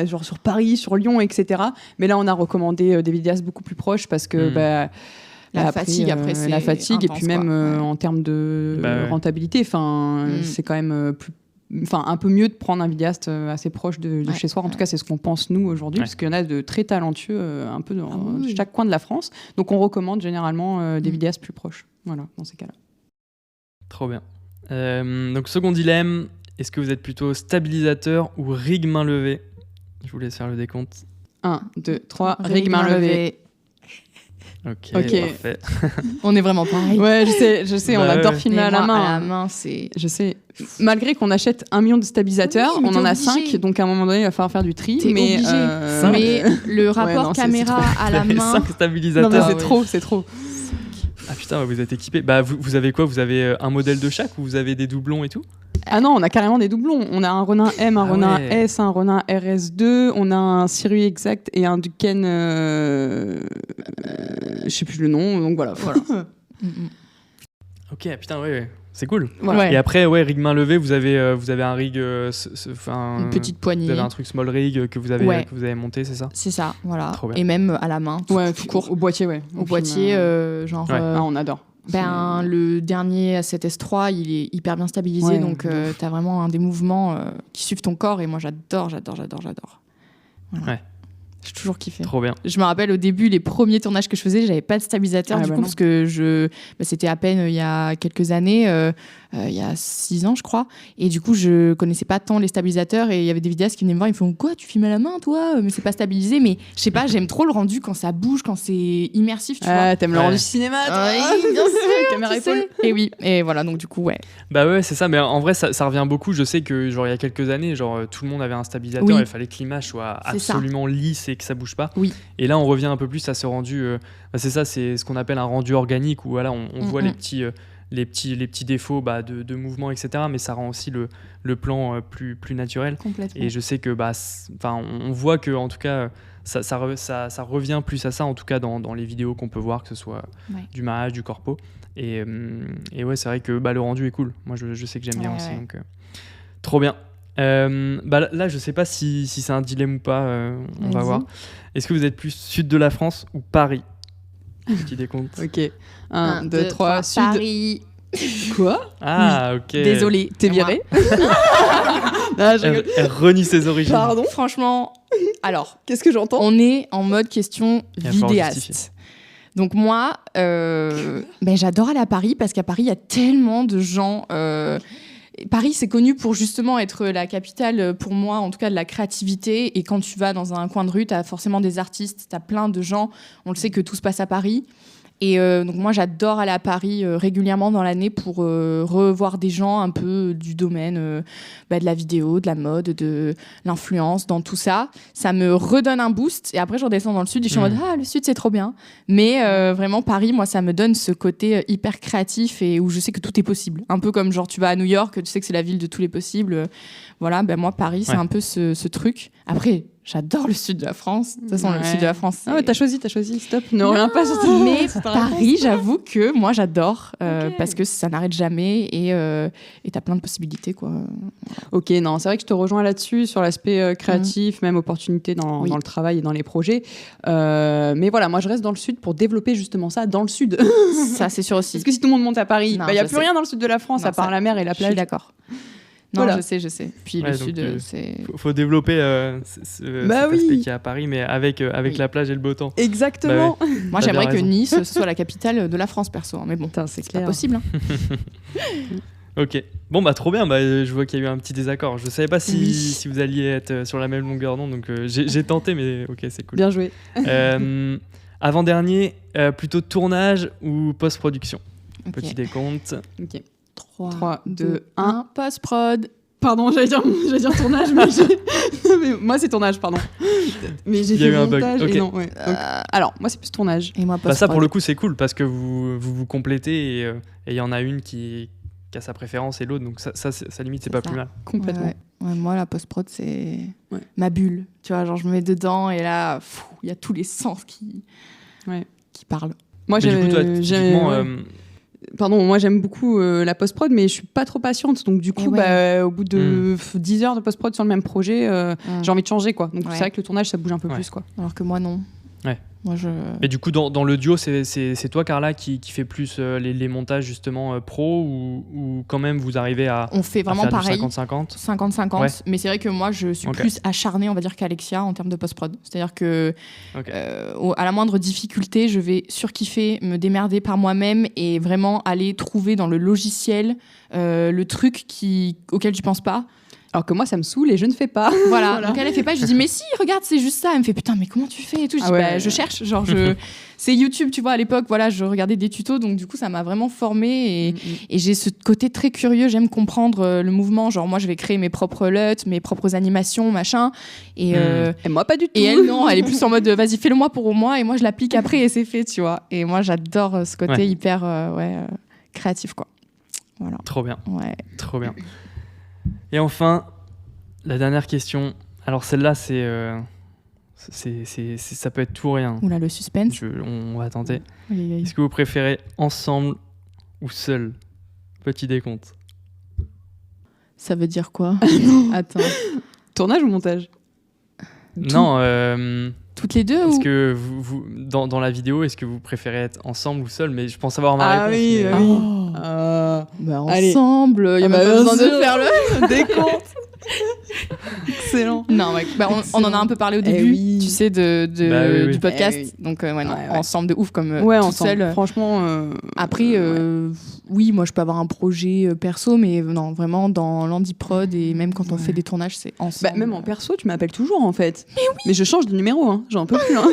genre sur Paris, sur Lyon, etc. Mais là, on a recommandé des vidéastes beaucoup plus proches parce que... La fatigue, après, c'est la fatigue, intense, et puis même en termes de rentabilité, c'est quand même un peu mieux de prendre un vidéaste assez proche de chez soi. En tout cas, c'est ce qu'on pense nous aujourd'hui, parce qu'il y en a de très talentueux un peu dans chaque coin de la France. Donc, on recommande généralement des vidéastes plus proches. Voilà, dans ces cas-là. Trop bien. Donc, second dilemme, est-ce que vous êtes plutôt stabilisateur ou rig main levée ? Je vous laisse faire le décompte. 1, 2, 3, rig main levée. Ok, parfait. On est vraiment pareil. Ouais, je sais, on adore filmer à la main. À la main, c'est... Je sais. Malgré qu'on achète 1 million de stabilisateurs, on en a 5, donc à un moment donné, il va falloir faire du tri. Mais le rapport caméra à la main... 5 stabilisateurs. Non, mais c'est trop. Ah putain, vous êtes équipés. Vous avez quoi ? Vous avez un modèle de chaque ou vous avez des doublons et tout ? Ah non, on a carrément des doublons. On a un Ronin M, un Ronin S, un Ronin RS2, on a un Sirui Exact et un Duken... je sais plus le nom, donc voilà. Ok, putain, ouais. C'est cool. Voilà. Et après, rig main levée, vous avez un rig, une petite poignée. Vous avez un truc small rig que vous avez monté, c'est ça ? C'est ça, voilà. Et même à la main, tout court. Au boîtier, Au boîtier, on adore. Le dernier A7S3, il est hyper bien stabilisé, donc t'as vraiment des mouvements qui suivent ton corps, et moi j'adore. Voilà. Ouais. J'ai toujours kiffé. Trop bien. Je me rappelle au début, les premiers tournages que je faisais, j'avais pas de stabilisateur parce que c'était à peine il y a quelques années, il y a 6 ans je crois, et du coup je connaissais pas tant les stabilisateurs, et il y avait des vidéastes qui venaient me voir, ils me font quoi, tu filmes à la main toi, mais c'est pas stabilisé, mais je sais pas, j'aime trop le rendu quand ça bouge, quand c'est immersif, tu vois. T'aimes le rendu cinéma, toi. Bien sûr, caméra épaule. Et oui, et voilà, donc du coup c'est ça, mais en vrai ça revient beaucoup. Je sais que il y a quelques années, tout le monde avait un stabilisateur, il fallait que l'image soit absolument lisse et que ça bouge pas. Oui. Et là on revient un peu plus à ce rendu, c'est ça, c'est ce qu'on appelle un rendu organique, où voilà, on voit les petits défauts de mouvement, etc. Mais ça rend aussi le plan plus naturel. Complètement. Et je sais que on voit que en tout cas ça revient plus à ça, en tout cas dans les vidéos qu'on peut voir, que ce soit du mariage, du corpo. Et ouais, c'est vrai que le rendu est cool. Moi je sais que j'aime bien aussi. Donc, trop bien. Là je sais pas si c'est un dilemme ou pas, on va voir. Est-ce que vous êtes plus sud de la France ou Paris ? Petit décompte. Ok. 1, 2, 3, sud. Paris. Quoi ? Ah, ok. Désolée, t'es virée. Elle renie ses origines. Pardon ? Franchement, alors, qu'est-ce que j'entends ? On est en mode question vidéaste. Donc moi, j'adore aller à Paris, parce qu'à Paris, il y a tellement de gens... Paris, c'est connu pour justement être la capitale, pour moi, en tout cas, de la créativité. Et quand tu vas dans un coin de rue, tu as forcément des artistes, tu as plein de gens. On le sait que tout se passe à Paris. Et donc moi, j'adore aller à Paris régulièrement dans l'année pour revoir des gens un peu du domaine de la vidéo, de la mode, de l'influence, dans tout ça. Ça me redonne un boost. Et après, je redescends dans le sud et je suis en mode « Ah, le sud, c'est trop bien ». Mais vraiment, Paris, moi, ça me donne ce côté hyper créatif et où je sais que tout est possible. Un peu comme genre tu vas à New York, tu sais que c'est la ville de tous les possibles. Voilà, moi, Paris, c'est un peu ce truc. Après... J'adore le sud de la France. De toute façon, le sud de la France. Ah ouais, t'as choisi. Stop. Ne reviens pas sur ton. Mais Paris, j'avoue que moi, j'adore parce que ça n'arrête jamais et t'as plein de possibilités, quoi. Ok, non, c'est vrai que je te rejoins là-dessus sur l'aspect créatif, même opportunité dans le travail et dans les projets. Mais voilà, moi, je reste dans le sud pour développer justement ça dans le sud. Ça, c'est sûr aussi. Parce que si tout le monde monte à Paris, il n'y a plus rien dans le sud de la France à part la mer et la plage. Je suis d'accord. Non, Voilà. je sais. Puis Ouais, le donc, sud, c'est... Faut développer cet aspect qu'il y a à Paris, mais avec Oui. la plage et le beau temps. Exactement. Moi, T'as j'aimerais bien que raison. Nice soit la capitale de la France, perso. Mais bon, Putain, c'est c'est pas clair. possible. Hein. Ok. Bon, bah trop bien. Bah, je vois qu'il y a eu un petit désaccord. Je savais pas Oui. si vous alliez être sur la même longueur d'onde, donc j'ai tenté, mais ok, c'est cool. Bien joué. Avant-dernier, plutôt tournage ou post-production? Ok. Petit décompte. Ok. 3, 3, 2, 2, 1. Post-prod. Pardon, j'allais dire tournage, mais, mais moi c'est tournage, pardon. Mais j'ai Il y a fait eu un bug, montage ok. et non, ouais. Donc, alors, moi c'est plus tournage. Et moi, Bah, post-prod. ça, pour le coup, c'est cool parce que vous complétez et il y en a une qui a sa préférence et l'autre, donc ça limite, c'est pas ça. plus mal. Complètement. Ouais, moi, la post-prod, c'est Ouais. ma bulle. Tu vois, genre, je me mets dedans et là, il y a tous les sens qui parlent. Moi Mais du coup, toi, j'ai- typiquement, ouais. Pardon, moi j'aime beaucoup la post-prod, mais je suis pas trop patiente. Donc du coup, ouais. au bout de 10 heures de post-prod sur le même projet, j'ai envie de changer, quoi. Donc Ouais. c'est vrai que le tournage, ça bouge un peu Ouais. plus, quoi. Alors que moi, non. Ouais. Moi, je... Et du coup, dans le duo, c'est toi, Carla, qui fait plus les montages justement pro ou quand même vous arrivez à, On fait à vraiment faire pareil. du 50-50? 50-50, Ouais. mais c'est vrai que moi je suis Ok. plus acharnée, on va dire, qu'Alexia en termes de post-prod. C'est-à-dire que Ok. à la moindre difficulté, je vais surkiffer, me démerder par moi-même et vraiment aller trouver dans le logiciel le truc auquel tu penses pas. Alors que moi, ça me saoule et je ne fais pas. Voilà. Voilà. Donc elle fait pas, je lui dis mais si, regarde, c'est juste ça. Elle me fait putain, mais comment tu fais et tout. Je dis Ah ouais. bah, je cherche, genre c'est YouTube, tu vois, à l'époque, voilà, je regardais des tutos, donc du coup ça m'a vraiment formée et j'ai ce côté très curieux, j'aime comprendre le mouvement, genre moi je vais créer mes propres LUT, mes propres animations, machin, et Et moi, pas du tout. et elle non, elle est plus en mode vas-y fais-le moi pour moi et moi je l'applique après et c'est fait, tu vois. Et moi j'adore ce côté Ouais. hyper créatif, quoi. Voilà. Trop bien, Ouais. trop bien. Et enfin, la dernière question. Alors celle-là, ça peut être tout ou rien. Oula, le suspense. On va tenter. Aïe, aïe, aïe. Est-ce que vous préférez ensemble ou seul? Petit décompte. Ça veut dire quoi? Attends. Tournage ou montage? Non, Toutes les deux est-ce ou... que dans la vidéo, est-ce que vous préférez être ensemble ou seul? Mais je pense avoir ma Ah réponse. oui, mais- ah oui. Bah, Allez. ensemble, il y a Ah même bah, pas bien besoin de sûr. faire le... Décompte. Excellent. Non, ouais, bah, on en a un peu parlé au début, oui. tu sais, Bah oui, oui. du podcast. Eh oui. Donc, ouais, non, Ouais, ouais. ensemble de ouf, comme Ouais, toute ensemble. seule. Franchement. Après, ouais. oui, moi, je peux avoir un projet perso, mais non, vraiment, dans l'handiprod et même quand on Ouais. fait des tournages, c'est ensemble. Bah, même en perso, tu m'appelles toujours en fait. Mais je change de numéro, hein. J'en peux plus. Hein.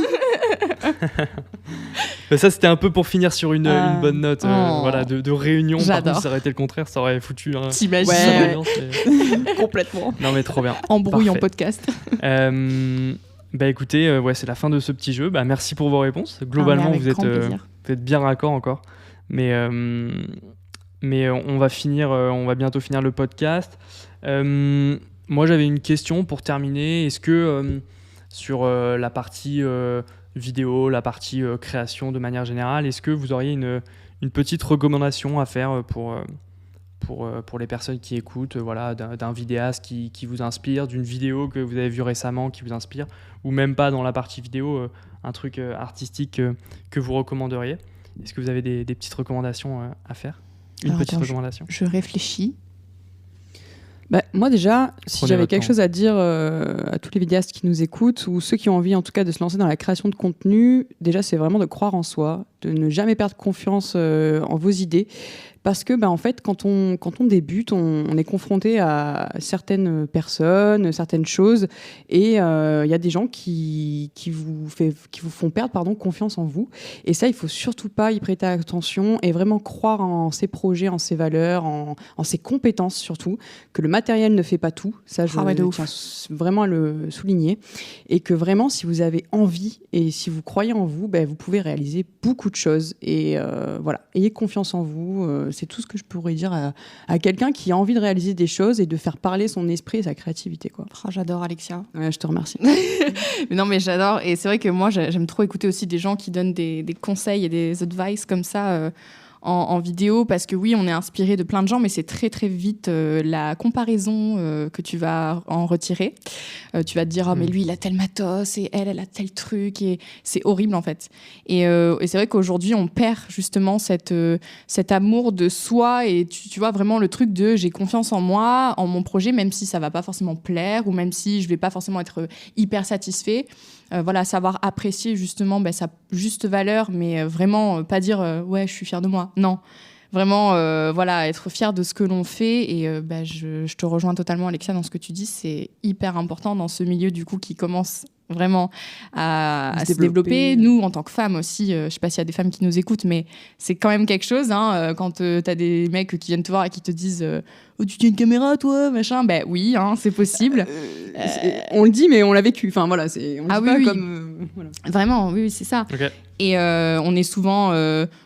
Bah, ça, c'était un peu pour finir sur une bonne note Oh. voilà, de réunion. Par J'adore. contre, ça aurait été le contraire, ça aurait foutu un. T'imagines Ouais. ambiance, mais- Complètement. Non, mais trop bien. embrouille en Parfait. podcast. Bah écoutez, ouais, c'est la fin de ce petit jeu. Bah, merci pour vos réponses. Globalement, avec vous êtes, grand plaisir. vous êtes bien raccord encore. Mais on va bientôt finir le podcast. Moi, j'avais une question pour terminer. Est-ce que sur la partie vidéo, la partie création de manière générale, est-ce que vous auriez une petite recommandation à faire pour les personnes qui écoutent, voilà, d'un vidéaste qui vous inspire, d'une vidéo que vous avez vue récemment qui vous inspire, ou même pas dans la partie vidéo, un truc artistique que vous recommanderiez? Est-ce que vous avez des petites recommandations à faire? Une Alors, petite attends, recommandation. Je réfléchis. Bah, moi déjà, si Prenez j'avais votre quelque temps. chose à dire à tous les vidéastes qui nous écoutent ou ceux qui ont envie en tout cas de se lancer dans la création de contenu, déjà c'est vraiment de croire en soi, de ne jamais perdre confiance en vos idées. Parce que, en fait, quand on débute, on est confronté à certaines personnes, certaines choses, et il y a des gens qui vous font perdre confiance en vous. Et ça, il faut surtout pas y prêter attention et vraiment croire en ses projets, en ses valeurs, en ses compétences surtout, que le matériel ne fait pas tout. Ça, je ouais, de ouf. tiens vraiment à le souligner. Et que vraiment, si vous avez envie et si vous croyez en vous, vous pouvez réaliser beaucoup de choses. Et voilà, ayez confiance en vous. C'est tout ce que je pourrais dire à quelqu'un qui a envie de réaliser des choses et de faire parler son esprit et sa créativité, quoi. Oh, j'adore Alexia. Ouais, je te remercie. Mais non, mais j'adore. Et c'est vrai que moi, j'aime trop écouter aussi des gens qui donnent des conseils et des advice comme ça en vidéo parce que oui, on est inspiré de plein de gens, mais c'est très très vite la comparaison que tu vas en retirer. Tu vas te dire, oh mais lui il a tel matos et elle a tel truc, et c'est horrible en fait. Et c'est vrai qu'aujourd'hui on perd justement cet amour de soi, et tu vois vraiment le truc de j'ai confiance en moi, en mon projet, même si ça va pas forcément plaire ou même si je vais pas forcément être hyper satisfait. Voilà, savoir apprécier justement sa juste valeur, mais vraiment pas dire ouais, je suis fière de moi. Non, vraiment voilà, être fier de ce que l'on fait. Et je te rejoins totalement, Alexia, dans ce que tu dis. C'est hyper important dans ce milieu du coup qui commence vraiment à se développer. Nous, en tant que femmes aussi, je sais pas s'il y a des femmes qui nous écoutent, mais c'est quand même quelque chose quand t'as des mecs qui viennent te voir et qui te disent oh, tu tiens une caméra toi, machin. Ben oui, c'est possible. On le dit, mais on l'a vécu. Enfin voilà, on le dit pas oui. comme voilà. Vraiment, oui, c'est ça. Okay. Et on est souvent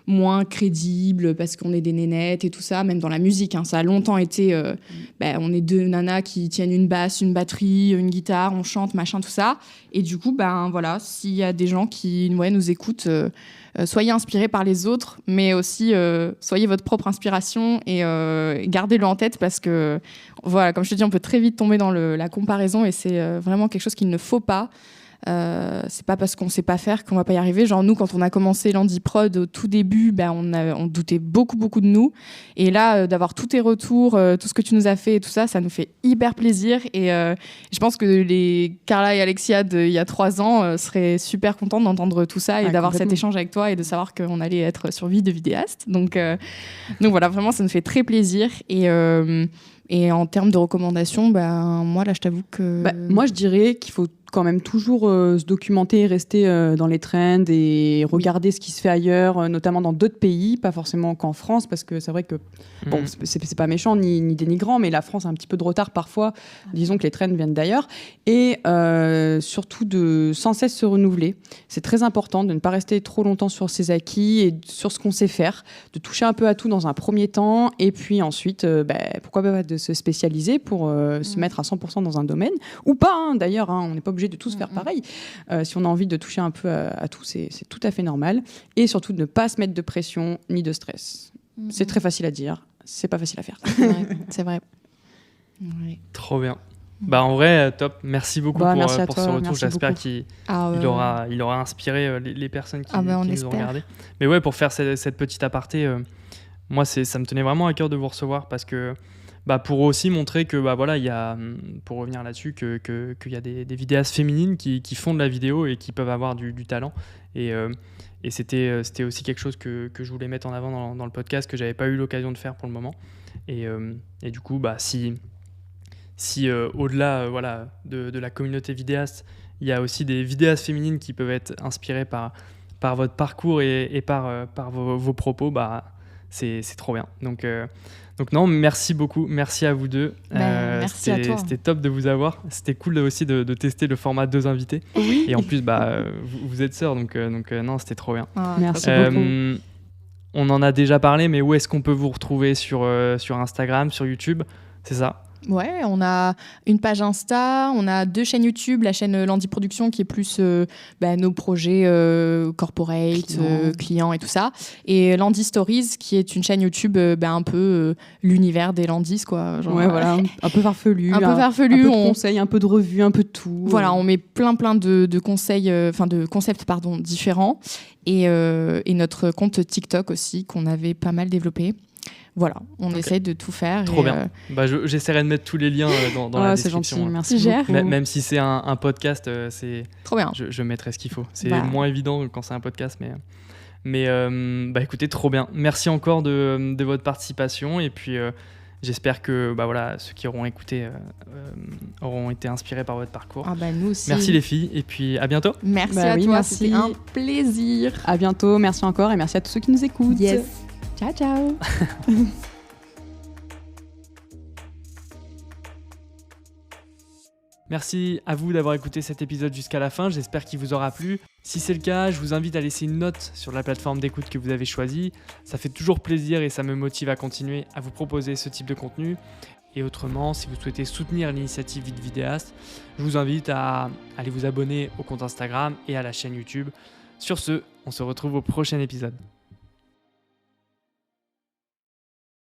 moins crédible parce qu'on est des nénettes et tout ça, même dans la musique. Ça a longtemps été, on est deux nanas qui tiennent une basse, une batterie, une guitare, on chante, machin, tout ça. Et du coup, voilà, s'il y a des gens qui nous écoutent, soyez inspirés par les autres, mais aussi soyez votre propre inspiration et gardez-le en tête parce que, voilà, comme je te dis, on peut très vite tomber dans la comparaison et c'est vraiment quelque chose qu'il ne faut pas. C'est pas parce qu'on sait pas faire qu'on va pas y arriver. Genre nous, quand on a commencé l'Handiprod au tout début, on doutait beaucoup de nous, et là d'avoir tous tes retours, tout ce que tu nous as fait et tout ça, ça nous fait hyper plaisir. Et je pense que les Carla et Alexia il y a 3 ans seraient super contentes d'entendre tout ça et d'avoir cet échange avec toi et de savoir qu'on allait être sur Vie de vidéaste. Donc voilà, vraiment ça nous fait très plaisir. Et en termes de recommandations, moi là je t'avoue que... moi je dirais qu'il faut quand même toujours se documenter et rester dans les trends et regarder ce qui se fait ailleurs, notamment dans d'autres pays, pas forcément qu'en France, parce que c'est vrai que, bon, c'est pas méchant ni dénigrant, mais la France a un petit peu de retard parfois. Disons que les trends viennent d'ailleurs. Et surtout de sans cesse se renouveler. C'est très important de ne pas rester trop longtemps sur ses acquis et sur ce qu'on sait faire, de toucher un peu à tout dans un premier temps, et puis ensuite, pourquoi pas de se spécialiser pour se mettre à 100% dans un domaine, ou pas, d'ailleurs, on n'est pas obligé de tous faire pareil. Si on a envie de toucher un peu à tout, c'est tout à fait normal. Et surtout de ne pas se mettre de pression ni de stress. C'est très facile à dire, c'est pas facile à faire. C'est vrai. Ouais. Trop bien. En vrai, top. Merci beaucoup pour merci ce retour. Merci J'espère beaucoup. qu'il aura inspiré les personnes qui nous ont regardé. Mais ouais, pour faire cette petite aparté, moi, ça me tenait vraiment à cœur de vous recevoir parce que pour aussi montrer que il y a, pour revenir là-dessus, qu'il y a des vidéastes féminines qui font de la vidéo et qui peuvent avoir du talent. Et c'était aussi quelque chose que je voulais mettre en avant dans le podcast, que j'avais pas eu l'occasion de faire pour le moment. Et du coup, si au-delà de la communauté vidéaste, il y a aussi des vidéastes féminines qui peuvent être inspirées par votre parcours et par vos propos, c'est trop bien. Donc non, merci beaucoup, merci à vous deux. Merci à toi. C'était top de vous avoir. C'était cool aussi de tester le format 2 invités. Oui. Et en plus, vous êtes sœurs, donc non, c'était trop bien. Merci beaucoup. On en a déjà parlé, mais où est-ce qu'on peut vous retrouver sur Instagram, sur YouTube? C'est ça? Ouais, on a une page Insta, on a 2 chaînes YouTube, la chaîne Landy Production qui est plus nos projets corporate, clients et tout ça, et Landy Stories qui est une chaîne YouTube un peu l'univers des Landys, quoi. Genre, voilà, un peu farfelu. Un peu de conseils, un peu de revues, un peu de tout. Voilà, on met plein de conseils, de concepts différents, et notre compte TikTok aussi qu'on avait pas mal développé. Voilà, on essaye de tout faire. Trop bien. J'essaierai de mettre tous les liens dans la description. C'est gentil, merci beaucoup. Même si c'est un podcast, c'est trop bien. Je mettrai ce qu'il faut. C'est moins évident quand c'est un podcast, mais écoutez, trop bien. Merci encore de votre participation, et puis j'espère que ceux qui auront écouté auront été inspirés par votre parcours. Nous aussi. Merci les filles, et puis à bientôt. Merci à toi, c'était un plaisir. À bientôt, merci encore, et merci à tous ceux qui nous écoutent. Yes. Ciao, ciao. Merci à vous d'avoir écouté cet épisode jusqu'à la fin, j'espère qu'il vous aura plu. Si c'est le cas, je vous invite à laisser une note sur la plateforme d'écoute que vous avez choisie. Ça fait toujours plaisir et ça me motive à continuer à vous proposer ce type de contenu. Et autrement, si vous souhaitez soutenir l'initiative Vie de vidéaste, je vous invite à aller vous abonner au compte Instagram et à la chaîne YouTube. Sur ce, on se retrouve au prochain épisode.